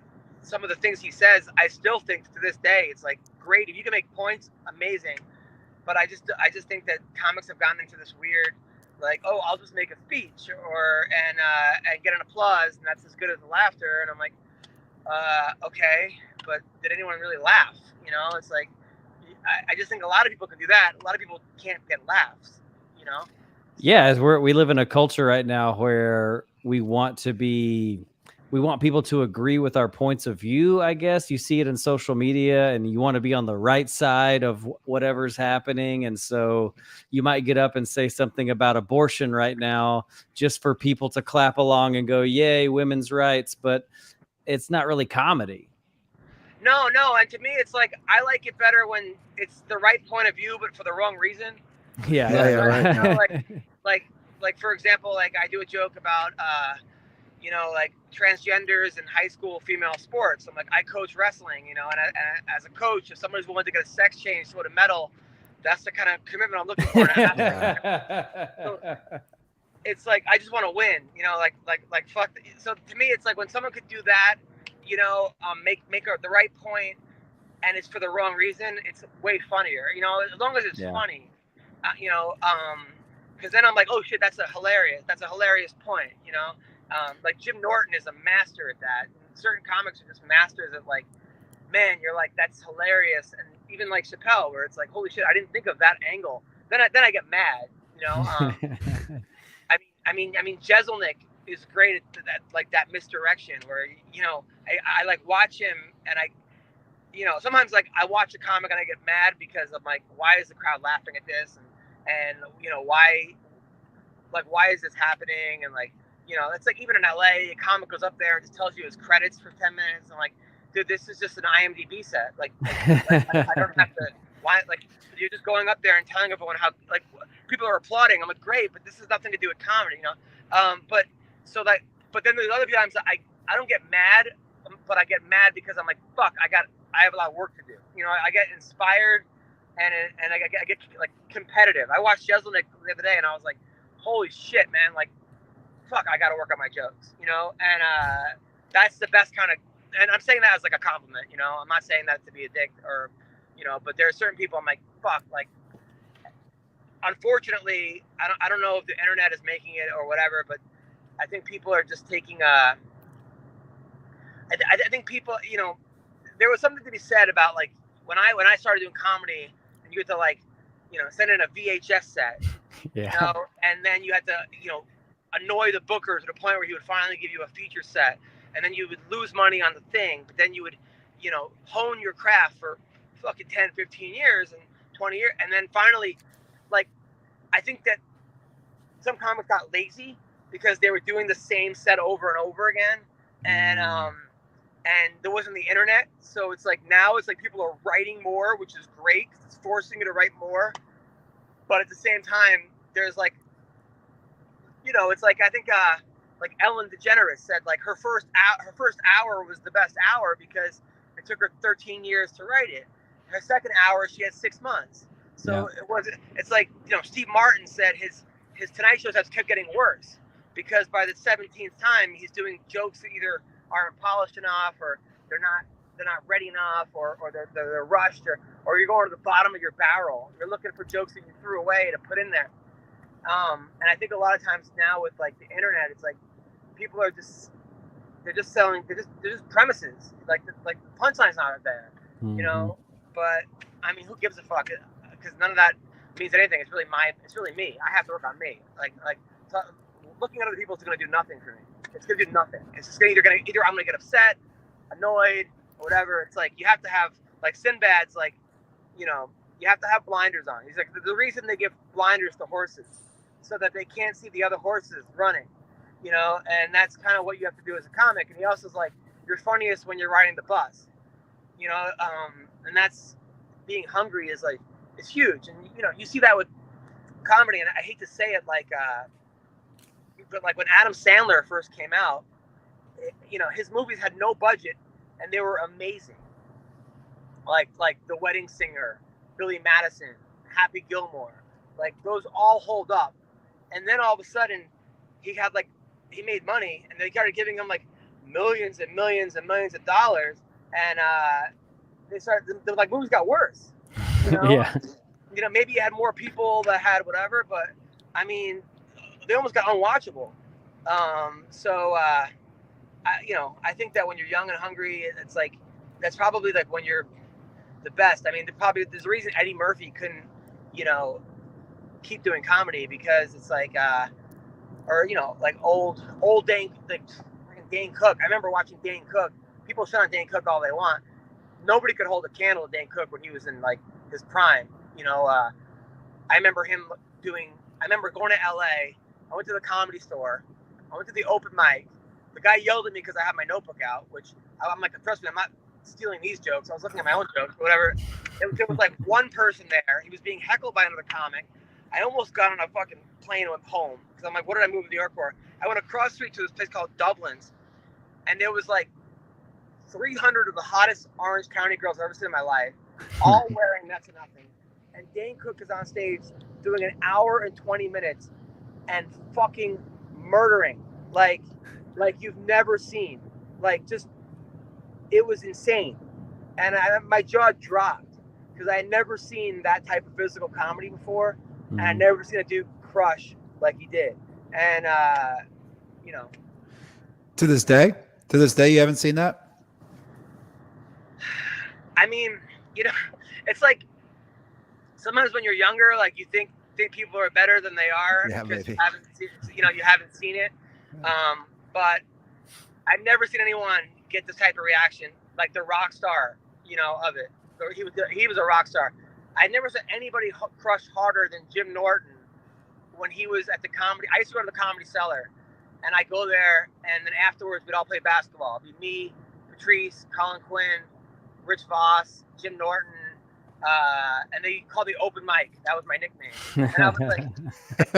some of the things he says, I still think to this day, it's like great. If you can make points, amazing. But I just think that comics have gotten into this weird, like, oh, I'll just make a speech and get an applause, and that's as good as the laughter. And I'm like, okay, but did anyone really laugh? You know, it's like, I just think a lot of people can do that. A lot of people can't get laughs, you know? Yeah, as we live in a culture right now where we want people to agree with our points of view, I guess. You see it in social media and you want to be on the right side of whatever's happening. And so you might get up and say something about abortion right now just for people to clap along and go, yay, women's rights. But it's not really comedy. No. And to me, it's like, I like it better when it's the right point of view, but for the wrong reason. Yeah. right. You know, like for example, like I do a joke about, you know, like transgenders in high school female sports. I'm like, I coach wrestling, you know, and as a coach, if somebody's willing to get a sex change to go to medal, that's the kind of commitment I'm looking for. So it's like, I just want to win, you know, like fuck. So to me, it's like when someone could do that, you know, make the right point, and it's for the wrong reason, it's way funnier, you know, as long as it's funny. because then I'm like, oh shit, that's a hilarious point, like Jim Norton is a master at that. And certain comics are just masters at like, man, you're like, that's hilarious. And even like Chappelle, where it's like, holy shit, I didn't think of that angle. Then I get mad, I mean, Jeselnik is great at that, like that misdirection where, I like watch him and sometimes like I watch a comic and I get mad because I'm like, why is the crowd laughing at this? And why is this happening? And like, it's like even in LA, a comic goes up there and just tells you his credits for 10 minutes. And I'm like, dude, this is just an IMDb set. Like I don't have to, why, like, you're just going up there and telling everyone how, like, people are applauding. I'm like, great, but this has nothing to do with comedy, but then there's other times that I don't get mad, but I get mad because I'm like, fuck, I have a lot of work to do. I get inspired and I get like competitive. I watched Jeselnik the other day and I was like, holy shit, man, like, fuck, I got to work on my jokes, and that's the best kind of, and I'm saying that as like a compliment, I'm not saying that to be a dick or, but there are certain people I'm like, fuck, like, unfortunately, I don't know if the internet is making it or whatever, but I think people are just taking I think people, there was something to be said about like when I started doing comedy and you had to like, send in a VHS set, yeah. And then you had to, annoy the booker to the point where he would finally give you a feature set, and then you would lose money on the thing, but then you would, hone your craft for fucking 10, 15 years and 20 years. And then finally, like, I think that some comics got lazy because they were doing the same set over and over again. And there wasn't the internet. So it's like, now it's like people are writing more, which is great. It's forcing you to write more. But at the same time, there's like, it's like, I think, like Ellen DeGeneres said, like her first hour was the best hour because it took her 13 years to write it. Her second hour, she had 6 months. So it's like, Steve Martin said his Tonight Shows have kept getting worse because by the 17th time he's doing jokes that either aren't polished enough or they're not ready enough or they're rushed or you're going to the bottom of your barrel. You're looking for jokes that you threw away to put in there. And I think a lot of times now with like the internet, it's like people are just selling, they're just premises. Like the punchline's not there, but I mean, who gives a fuck? Because none of that means anything. It's really me. I have to work on me. Looking at other people is going to do nothing for me. It's going to do nothing. It's just either I'm going to get upset, annoyed, or whatever. It's like you have to have like Sinbad's like, you have to have blinders on. He's like the reason they give blinders to horses so that they can't see the other horses running, and that's kind of what you have to do as a comic. And he also is like, you're funniest when you're riding the bus, and that's being hungry is like, it's huge. And you see that with comedy, and I hate to say it, like but like when Adam Sandler first came out, his movies had no budget and they were amazing, like The Wedding Singer, Billy Madison, Happy Gilmore, like those all hold up. And then all of a sudden he made money and they started giving him like millions and millions and millions of dollars, and the like movies got worse. Yeah. Maybe you had more people that had whatever, but I mean, they almost got unwatchable. I think that when you're young and hungry, it's like, that's probably like when you're the best. I mean, there's a reason Eddie Murphy couldn't, keep doing comedy because it's like, like old Dane, like Dane Cook. I remember watching Dane Cook. People shit on Dane Cook all they want. Nobody could hold a candle to Dane Cook when he was in like his prime. I remember going to LA. I went to the Comedy Store. I went to the open mic. The guy yelled at me because I had my notebook out, which I'm like, trust me, I'm not stealing these jokes. I was looking at my own jokes, but whatever. There was like one person there. He was being heckled by another comic. I almost got on a fucking plane and went home because I'm like, what did I move to New York for? I went across the street to this place called Dublin's, and there was like 300 of the hottest Orange County girls I've ever seen in my life, all wearing Next to Nothing. And Dane Cook is on stage doing an hour and 20 minutes and fucking murdering like you've never seen. Like, just, it was insane. And my jaw dropped because I had never seen that type of physical comedy before. And I never seen a dude crush like he did. And, you know. To this day, you haven't seen that? I mean, you know, it's like sometimes when you're younger, like you think people are better than they are because you haven't seen it. But I've never seen anyone get this type of reaction, like the rock star, of it. He was a rock star. I never saw anybody crush harder than Jim Norton when he was at the comedy. I used to go to the Comedy Cellar, and I go there, and then afterwards we'd all play basketball. It'd be me, Patrice, Colin Quinn, Rich Voss, Jim Norton, and they called me Open Mike. That was my nickname. And I was like,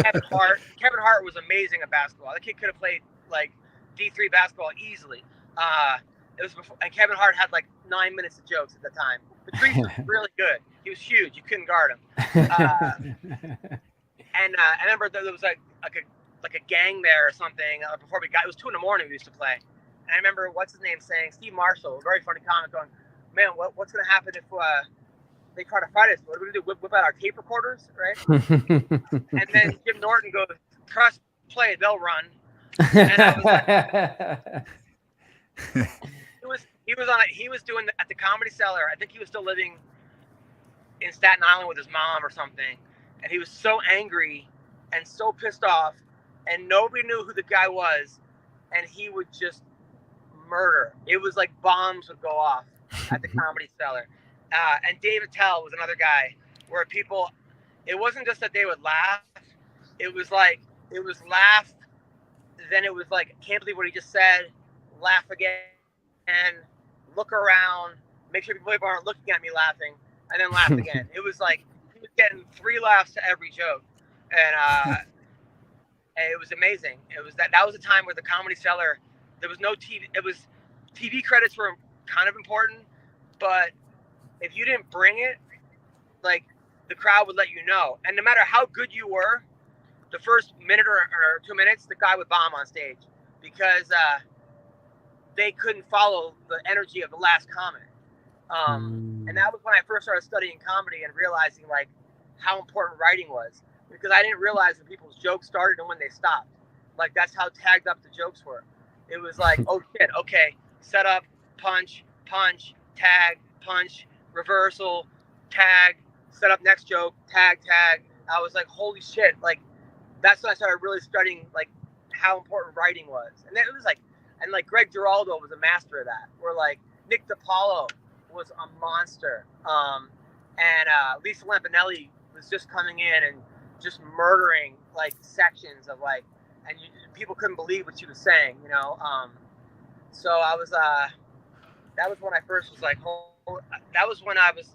Kevin Hart. Kevin Hart was amazing at basketball. The kid could have played like D3 basketball easily. It was before, and Kevin Hart had like 9 minutes of jokes at the time. Patrice was really good. He was huge. You couldn't guard him. And I remember there was like a gang there or something before we got. It was 2 a.m. we used to play. And I remember what's his name saying, Steve Marshall, a very funny comic, going, "Man, what's going to happen if they try to fight us? What are we going to do? Whip out our tape recorders, right?" And then Jim Norton goes, "Press play, they'll run." And I was like, he was doing at the Comedy Cellar. I think he was still living in Staten Island with his mom or something. And he was so angry and so pissed off, and nobody knew who the guy was, and he would just murder. It was like bombs would go off at the Comedy Cellar. And Dave Attell was another guy where people, it wasn't just that they would laugh. It was laugh. Then it was like, can't believe what he just said. Laugh again. And look around. Make sure people aren't looking at me laughing. And then laugh again. It was like, he was getting 3 laughs to every joke. And it was amazing. It was that was a time where the Comedy Cellar, there was no TV. It was, TV credits were kind of important, but if you didn't bring it, like, the crowd would let you know. And no matter how good you were, the first minute or 2 minutes, the guy would bomb on stage because they couldn't follow the energy of the last comic. And that was when I first started studying comedy and realizing like how important writing was, because I didn't realize when people's jokes started and when they stopped. Like, that's how tagged up the jokes were. It was like, oh shit, okay, set up, punch, tag, punch, reversal, tag, set up next joke, tag. I was like, holy shit, like, that's when I started really studying like how important writing was. And then it was like, and like Greg Giraldo was a master of that, where like Nick DiPaolo was a monster. And Lisa Lampanelli was just coming in and just murdering like sections of like, and people couldn't believe what she was saying, So I was, that was when I first was like, that was when I was,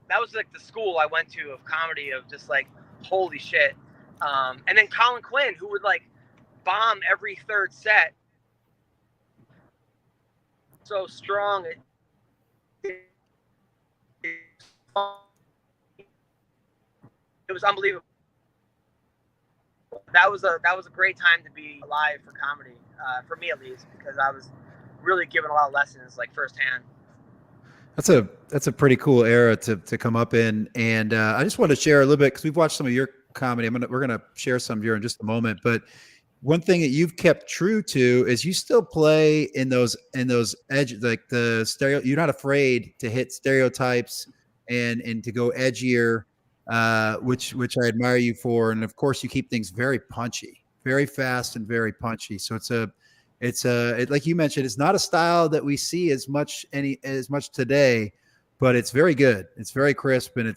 that was like the school I went to of comedy, of just like, holy shit. And then Colin Quinn, who would like bomb every third set. So strong. It was unbelievable. That was a great time to be alive for comedy, for me at least, because I was really given a lot of lessons like firsthand. That's a pretty cool era to come up in, and I just want to share a little bit because we've watched some of your comedy. We're gonna share some of your in just a moment, but one thing that you've kept true to is you still play in those edge, like the stereo. You're not afraid to hit stereotypes and to go edgier, which I admire you for. And of course, you keep things very punchy, very fast, and very punchy. So it's like you mentioned, it's not a style that we see as much today, but it's very good. It's very crisp, and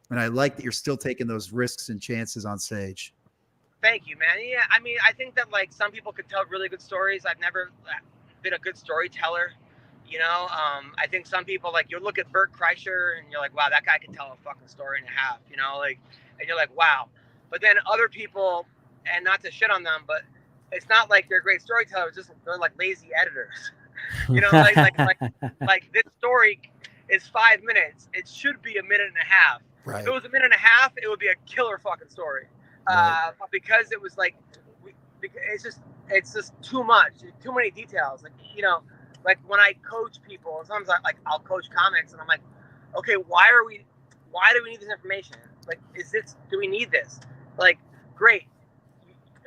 and I like that you're still taking those risks and chances on stage. Thank you, man. Yeah, I mean, I think that like some people could tell really good stories. I've never been a good storyteller, I think some people, like, you look at Bert Kreischer and you're like, wow, that guy can tell a fucking story and a half, and you're like, wow. But then other people, and not to shit on them, but it's not like they're great storytellers, just they're like lazy editors. Like this story is 5 mintes. It should be a minute and a half. Right. If it was a minute and a half, it would be a killer fucking story. Right. Because it was like, it's just too much, too many details. Like when I coach people, sometimes I'll coach comics, and I'm like, okay, why do we need this information? Like, do we need this? Like, great.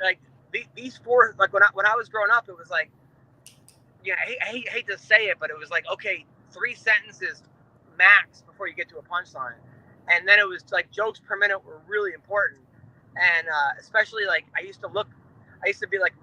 Like these four, like when I was growing up, it was like, yeah, I hate to say it, but it was like, okay, 3 sentences max before you get to a punchline. And then it was like jokes per minute were really important. And especially like I used to be like,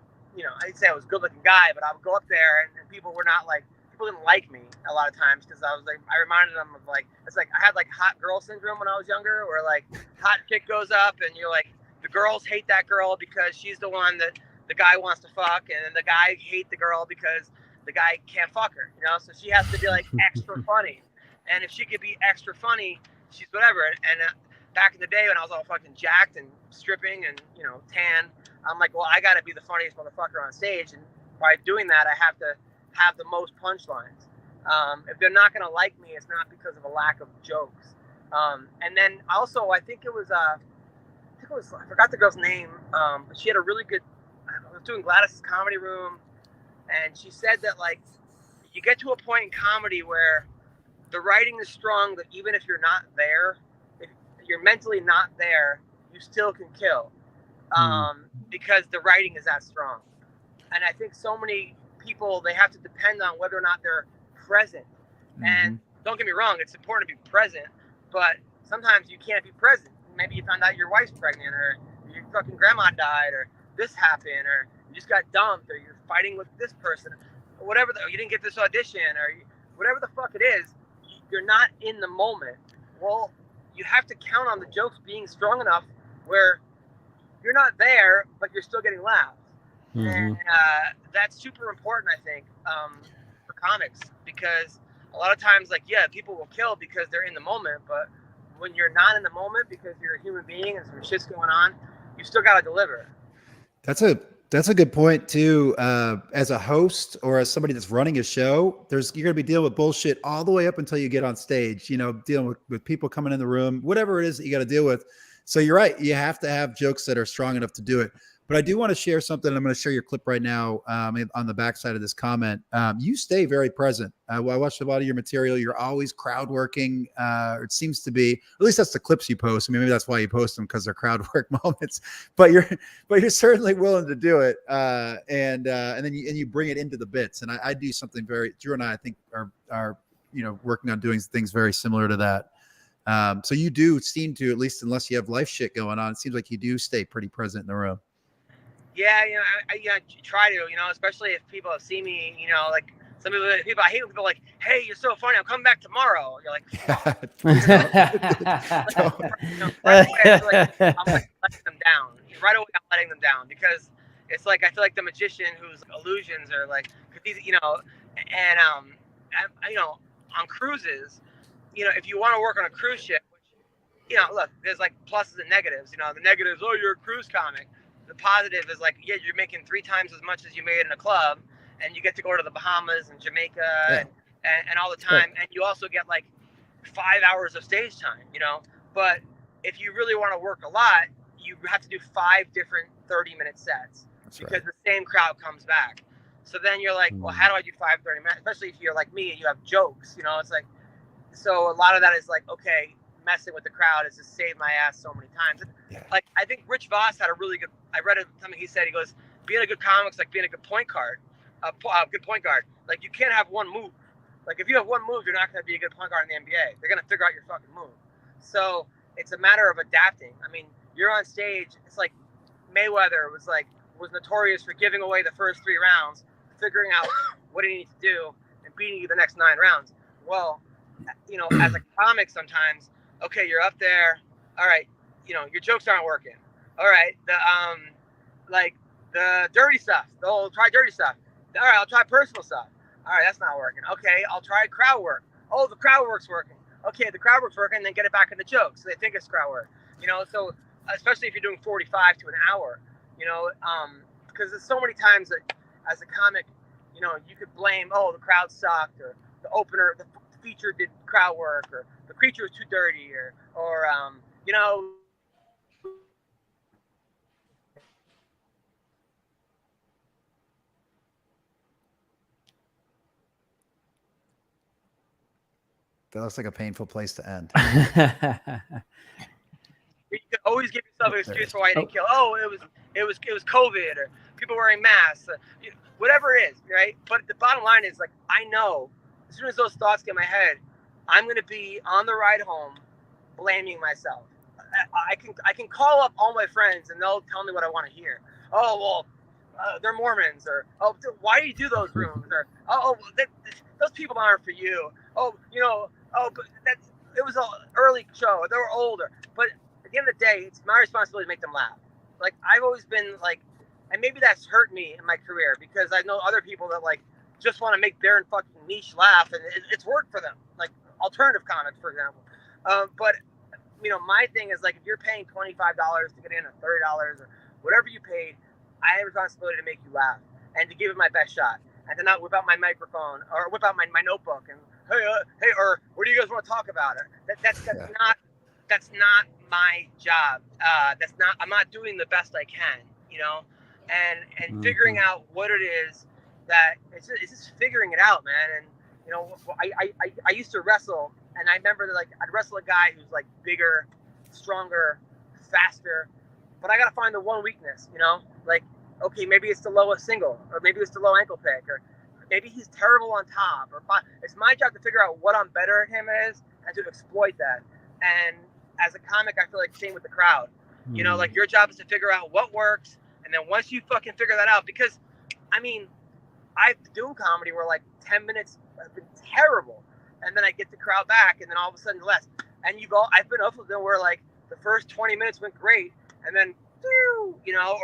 I'd say I was a good looking guy, but I would go up there and people didn't like me a lot of times because I reminded them of like, it's like I had like hot girl syndrome when I was younger, where like hot chick goes up and you're like, the girls hate that girl because she's the one that the guy wants to fuck, and then the guy hate the girl because the guy can't fuck her, so she has to be like extra funny. And if she could be extra funny, she's whatever. And back in the day when I was all fucking jacked and stripping and, tan, I'm like, well, I got to be the funniest motherfucker on stage. And by doing that, I have to have the most punchlines. If they're not going to like me, it's not because of a lack of jokes. And then also, I forgot the girl's name, but she had a really good, I was doing Gladys's Comedy Room, and she said that, like, you get to a point in comedy where the writing is strong, that even if you're not there, if you're mentally not there, you still can kill, because the writing is that strong. And I think so many people, they have to depend on whether or not they're present. And don't get me wrong, it's important to be present, but sometimes you can't be present. Maybe you found out your wife's pregnant, or your fucking grandma died, or this happened, or you just got dumped, or you're fighting with this person, or whatever, you didn't get this audition, or whatever the fuck it is. You're not in the moment. Well, you have to count on the jokes being strong enough where you're not there, but you're still getting laughs. And that's super important, I think, for comics, because a lot of times, like, yeah, people will kill because they're in the moment, but when you're not in the moment because you're a human being and some shit's going on, you still got to deliver. That's a good point too. As a host or as somebody that's running a show, you're going to be dealing with bullshit all the way up until you get on stage, dealing with people coming in the room, whatever it is that you got to deal with. So you're right. You have to have jokes that are strong enough to do it. But I do want to share something. I'm going to share your clip right now on the backside of this comment. You stay very present. I watched a lot of your material. You're always crowd working. It seems to be, at least that's the clips you post. I mean, maybe that's why you post them, because they're crowd work moments. But you're certainly willing to do it. And then you bring it into the bits. And I do something Drew and I think are working on doing things very similar to that. So you do seem to, at least unless you have life shit going on, it seems like you do stay pretty present in the room. Yeah, I try to, especially if people have seen me, like some people, I hate when people are like, hey, you're so funny, I'm coming back tomorrow. You're like, right away, I feel like I'm like letting them down. Right away, I'm letting them down, because it's like, I feel like the magician whose illusions are like, and on cruises, if you want to work on a cruise ship, which, look, there's like pluses and negatives. The negatives, oh, you're a cruise comic. The positive is like, yeah, you're making 3 times as much as you made in a club, and you get to go to the Bahamas and Jamaica and all the time. And you also get like 5 hours of stage time, but if you really want to work a lot, you have to do 5 different 30-minute sets. That's because the same crowd comes back. So then you're like, well, how do I do 5 30-minute, especially if you're like me and you have jokes, it's like, so a lot of that is like, okay, messing with the crowd is just saved my ass so many times. Like, I think Rich Voss had a really good, I read something he said, he goes, being a good comic's like being a good point guard, good point guard. Like, you can't have one move. Like, if you have one move, you're not going to be a good point guard in the NBA. They're going to figure out your fucking move. So it's a matter of adapting. I mean, you're on stage. It's like Mayweather was notorious for giving away the first 3 rounds, figuring out what he needs to do, and beating you the next 9 rounds. Well, as a comic, sometimes, okay, you're up there. All right, your jokes aren't working. All right, the dirty stuff. Try dirty stuff. All right, I'll try personal stuff. All right, that's not working. Okay, I'll try crowd work. Oh, the crowd work's working. Okay, the crowd work's working, then get it back in the jokes. So they think it's crowd work. So especially if you're doing 45 to an hour, because there's so many times that as a comic, you could blame, oh, the crowd sucked, or the opener, the feature did crowd work, or the creature was too dirty, or That looks like a painful place to end. Always give yourself an excuse for why you didn't kill. Oh, it was COVID, or people wearing masks, whatever it is, right? But the bottom line is, like, I know as soon as those thoughts get in my head, I'm gonna be on the ride home blaming myself. I can call up all my friends and they'll tell me what I want to hear. Oh, well, they're Mormons, or why do you do those rooms, or those people aren't for you. But it was an early show. They were older. But at the end of the day, it's my responsibility to make them laugh. Like, I've always been like, and maybe that's hurt me in my career, because I know other people that like just want to make their fucking niche laugh, and it's worked for them. Like alternative comics, for example. But my thing is, like, if you're paying $25 to get in, or $30 or whatever you paid, I have a responsibility to make you laugh and to give it my best shot, and to not whip out my microphone or whip out my notebook and hey, or what do you guys want to talk about? That's not my job. I'm not doing the best I can, and figuring out what it is that it's just figuring it out, man. And I used to wrestle, and I remember that, like, I'd wrestle a guy who's like bigger, stronger, faster, but I gotta find the one weakness, like, okay, maybe it's the lowest single, or maybe it's the low ankle pick, or maybe he's terrible on top, or it's my job to figure out what I'm better at him is, and to exploit that. And as a comic, I feel like same with the crowd. Like, your job is to figure out what works, and then once you fucking figure that out, because I mean, I've been doing comedy where like 10 minutes have been terrible, and then I get the crowd back, and then all of a sudden less. And I've been up with them where like the first 20 minutes went great, and then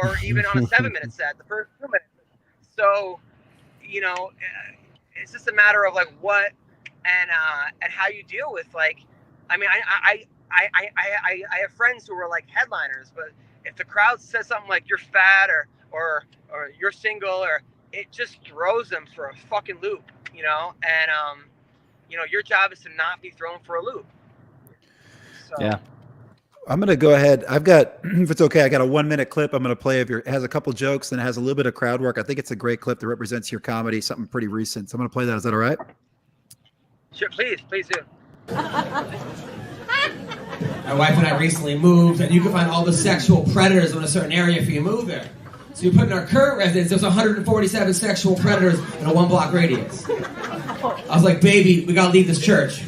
or even on a 7-minute set, the first 2 minutes. So, it's just a matter of like what and how you deal with, like, I mean, I have friends who are like headliners, but if the crowd says something like you're fat or you're single, or it just throws them for a fucking loop, and your job is to not be thrown for a loop. So, yeah. I'm going to go ahead. I've got, if it's okay, I got a 1-minute clip I'm going to play of it has a couple jokes, and it has a little bit of crowd work. I think it's a great clip that represents your comedy, something pretty recent. So I'm going to play that. Is that all right? Sure, please do. My wife and I recently moved, and you can find all the sexual predators in a certain area if you move there. So you put in our current residence, there's 147 sexual predators in a 1-block radius. I was like, baby, we gotta leave this church.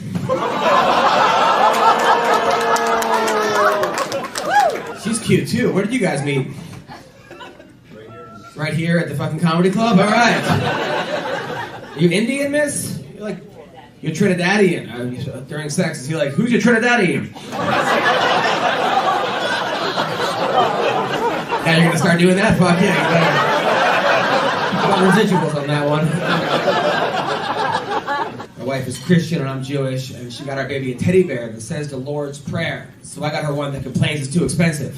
She's cute too. Where did you guys meet? Right here at the fucking comedy club? All right. You Indian, miss? You're Trinidadian. During sex, is he like, who's your Trinidadian? Now you're gonna start doing that? Fuck yeah, you better. Got residuals on that one. My wife is Christian and I'm Jewish, and she got our baby a teddy bear that says the Lord's Prayer. So I got her one that complains it's too expensive.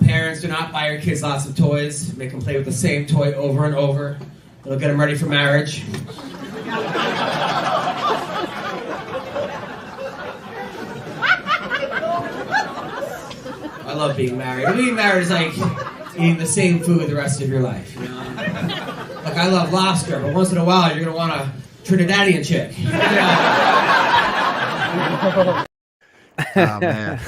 Parents, do not buy your kids lots of toys. Make them play with the same toy over and over. It'll get them ready for marriage. I love being married. Being married is like eating the same food the rest of your life. Like, I love lobster, but once in a while you're gonna want a Trinidadian chick. Oh man.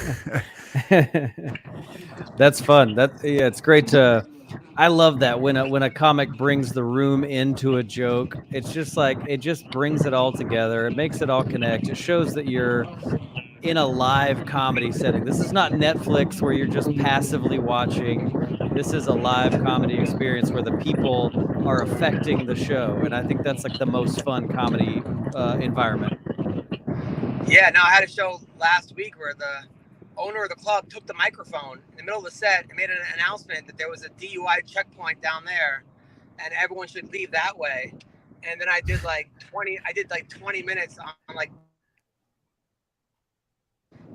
That's fun. It's great to. I love that when a comic brings the room into a joke. It's just like, it just brings it all together. It makes it all connect. It shows that you're in a live comedy setting. This is not Netflix where you're just passively watching. This is a live comedy experience where the people are affecting the show, and I think that's like the most fun comedy environment. Yeah, no, I had a show last week where the owner of the club took the microphone in the middle of the set and made an announcement that there was a DUI checkpoint down there and everyone should leave that way. And then I did like 20 minutes on like,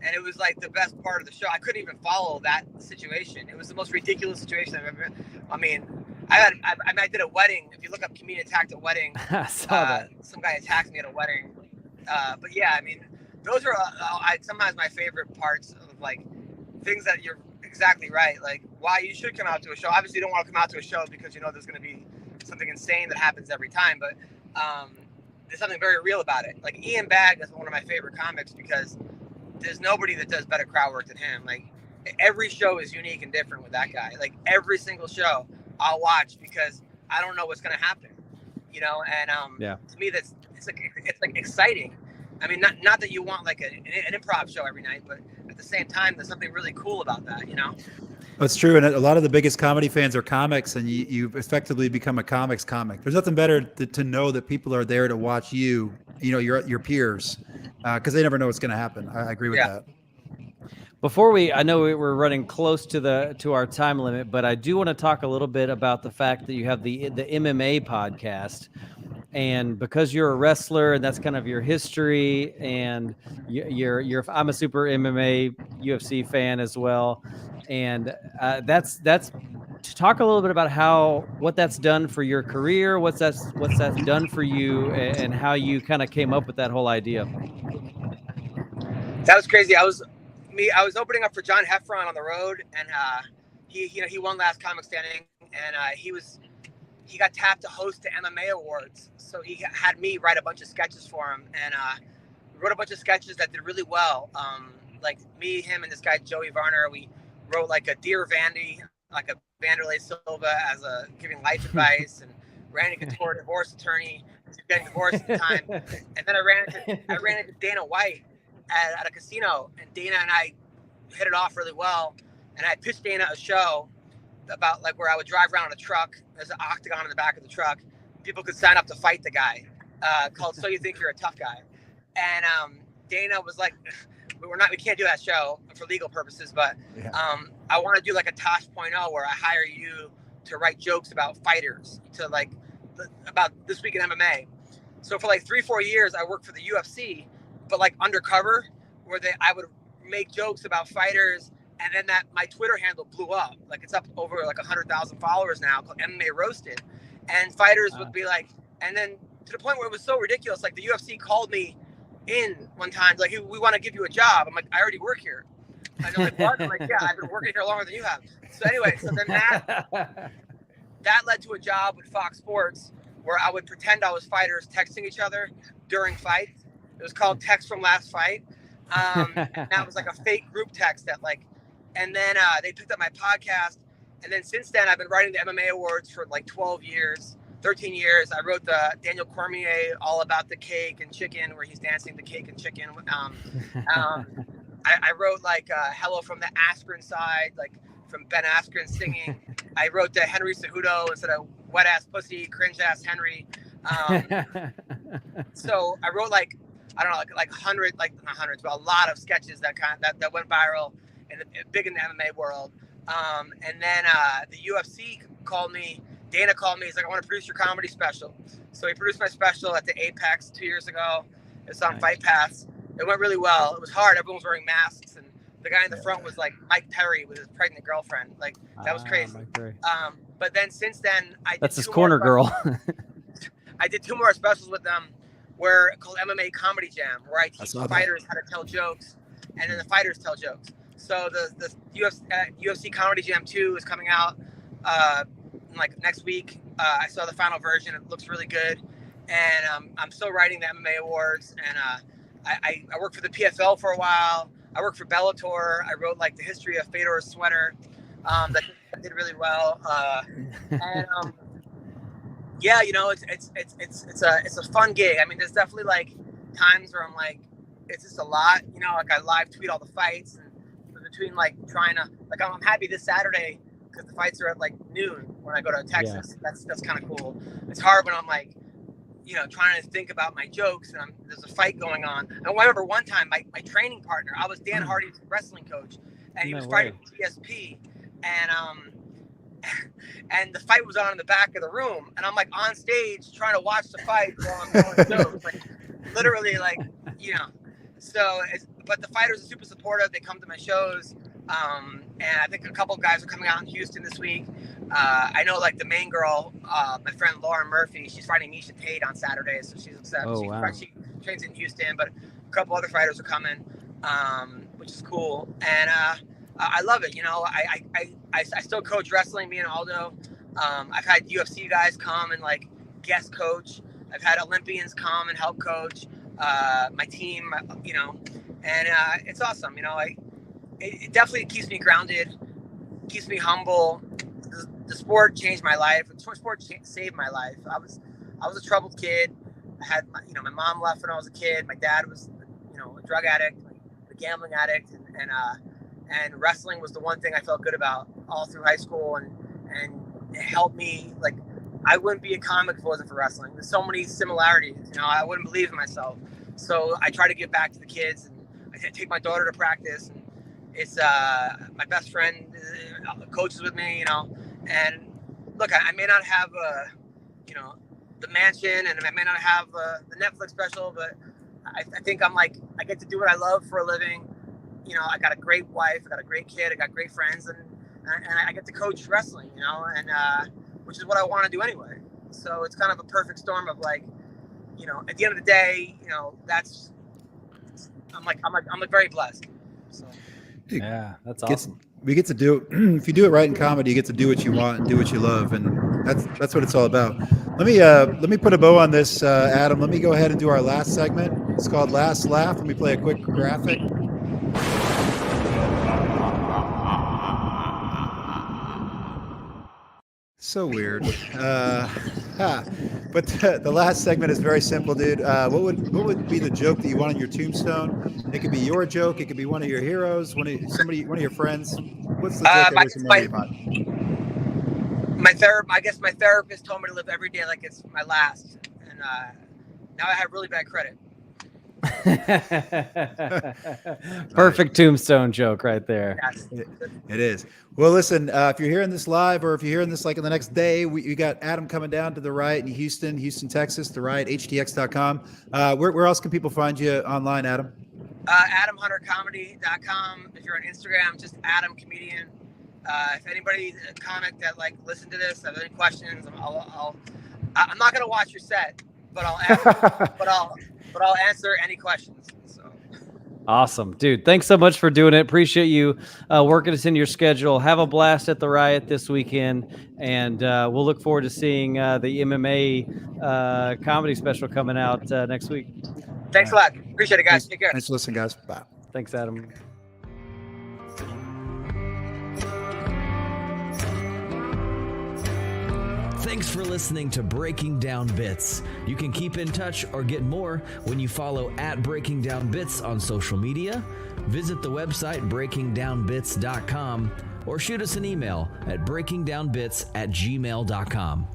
and it was like the best part of the show. I couldn't even follow that situation. It was the most ridiculous situation I've ever. I mean, I did a wedding. If you look up comedian attacked at wedding, I saw that. Some guy attacked me at a wedding. But yeah, I mean, those are sometimes my favorite parts of like things that you're exactly right. Like, why you should come out to a show. Obviously, you don't want to come out to a show because you know there's going to be something insane that happens every time. But there's something very real about it. Like Ian Bagg is one of my favorite comics because there's nobody that does better crowd work than him. Like every show is unique and different with that guy. Like every single show I'll watch because I don't know what's going to happen, you know? And to me, it's like exciting. I mean, not that you want like an improv show every night, but at the same time, there's something really cool about that, you know? That's true. And a lot of the biggest comedy fans are comics, and you effectively become a comics comic. There's nothing better to know that people are there to watch you, you know, your peers, because they never know what's going to happen. I agree with that. Before I know we're running close to our time limit, but I do want to talk a little bit about the fact that you have the MMA podcast. And because you're a wrestler and that's kind of your history, and I'm a super MMA UFC fan as well. And that's to talk a little bit about what that's done for your career, what's that's done for you, and how you kind of came up with that whole idea. That was crazy. I was opening up for John Heffron on the road, and he won Last Comic Standing, and he got tapped to host the MMA awards. So he had me write a bunch of sketches for him, and we wrote a bunch of sketches that did really well. Like me, him, and this guy Joey Varner, we wrote like a Dear Vandy, like a Vanderlei Silva as a giving life advice, and Randy Couture, divorce attorney, getting divorced at the time. And then I ran into Dana White at a casino, and Dana and I hit it off really well. And I pitched Dana a show about like where I would drive around in a truck. There's an octagon in the back of the truck. People could sign up to fight the guy, called So You Think You're a Tough Guy. And Dana was like, we can't do that show for legal purposes, but I want to do like a Tosh.0 where I hire you to write jokes about fighters, to like about This Week in MMA. So for like 3-4 years, I worked for the UFC, but like undercover, where I would make jokes about fighters. And then my Twitter handle blew up. Like it's up over like 100,000 followers now, called MMA Roasted. And fighters would be like, and then to the point where it was so ridiculous, like the UFC called me in one time, like, we want to give you a job. I'm like, I already work here. And they're like, what? I'm like, yeah, I've been working here longer than you have. So anyway, so then that led to a job with Fox Sports where I would pretend I was fighters texting each other during fights. It was called Text from Last Fight. And that was like a fake group text that like, and then they picked up my podcast. And then since then, I've been writing the MMA awards for like 13 years. I wrote the Daniel Cormier All About the Cake and Chicken, where he's dancing the cake and chicken. I wrote like Hello from the Askren Side, like from Ben Askren singing. I wrote the Henry Cejudo instead of Wet Ass Pussy, Cringe Ass Henry. So I wrote like, I don't know, like not hundreds, but a lot of sketches that went viral and big in the MMA world. And then the UFC called me. Dana called me. He's like, I want to produce your comedy special. So he produced my special at the Apex 2 years ago. It's on Fight Pass. It went really well. It was hard. Everyone was wearing masks, and the guy in the front was like Mike Perry with his pregnant girlfriend. Like that was crazy. But then since then, that's his corner girl. I did 2 more specials with them, called MMA Comedy Jam, where I teach fighters how to tell jokes, and then the fighters tell jokes. So the UFC Comedy Jam 2 is coming out like next week. I saw the final version. It looks really good. And I'm still writing the MMA awards. And I worked for the PFL for a while. I worked for Bellator. I wrote like the history of Fedor's sweater. That did really well. Yeah, you know, it's a fun gig. I mean, there's definitely like times where I'm like, it's just a lot. You know, like I live tweet all the fights, and between like trying to like I'm happy this Saturday because the fights are at like noon when I go to Texas. Yeah. That's kind of cool. It's hard when I'm like, you know, trying to think about my jokes and there's a fight going on. And I remember one time my training partner, I was Dan Hardy's wrestling coach, and he was fighting GSP, and the fight was on in the back of the room, and I'm like on stage trying to watch the fight while I'm telling jokes, like literally, like, you know. So, but the fighters are super supportive. They come to my shows. And I think a couple of guys are coming out in Houston this week. I know like the main girl, my friend Lauren Murphy, she's fighting Misha Tate on Saturday, so she's upset. She trains in Houston, but a couple other fighters are coming, which is cool. And I love it. You know, I still coach wrestling, me and Aldo. I've had UFC guys come and like guest coach. I've had Olympians come and help coach my team, you know, and it's awesome. You know, it definitely keeps me grounded, keeps me humble. The sport changed my life. The sport saved my life. I was a troubled kid. I had, you know, my mom left when I was a kid. My dad was, you know, a drug addict, a gambling addict, and wrestling was the one thing I felt good about all through high school, and it helped me. Like, I wouldn't be a comic if it wasn't for wrestling. There's so many similarities. You know, I wouldn't believe in myself. So I try to give back to the kids, and I take my daughter to practice, and it's my best friend coaches with me, you know. And look, I may not have you know, the mansion, and I may not have the Netflix special, but I think I'm like, I get to do what I love for a living. You know, I got a great wife, I got a great kid, I got great friends, and I get to coach wrestling, you know, and which is what I want to do anyway. So it's kind of a perfect storm of, like, you know, at the end of the day, you know, I'm very blessed. So. Yeah, that's awesome. We get to do, if you do it right in comedy, you get to do what you want and do what you love, and that's what it's all about. Let me put a bow on this, Adam. Let me go ahead and do our last segment. It's called Last Laugh. Let me play a quick graphic. So weird. But the last segment is very simple, dude. What would be the joke that you want on your tombstone? It could be your joke. It could be one of your heroes, one of your friends. What's the joke that is memory about? I guess my therapist told me to live every day like it's my last, and now I have really bad credit. Perfect tombstone joke right there. Yes. It is. Well, listen, if you're hearing this live, or if you're hearing this like in the next day, you got Adam coming down to the Riot in Houston, Texas, the Riot, htx.com. Where else can people find you online, Adam? AdamHunterComedy.com. If you're on Instagram, just Adam Comedian. If anybody, a comic that like listen to this, have any questions, I'm not gonna watch your set, but I'll answer, but I'll answer any questions. So. Awesome, dude. Thanks so much for doing it. Appreciate you working us in your schedule. Have a blast at the Riot this weekend, and we'll look forward to seeing the MMA comedy special coming out next week. Thanks a lot. Appreciate it, guys. Take care. Thanks for listening, guys. Bye. Thanks, Adam. Thanks for listening to Breaking Down Bits. You can keep in touch or get more when you follow @BreakingDownBits on social media, visit the website breakingdownbits.com, or shoot us an email at breakingdownbits@gmail.com.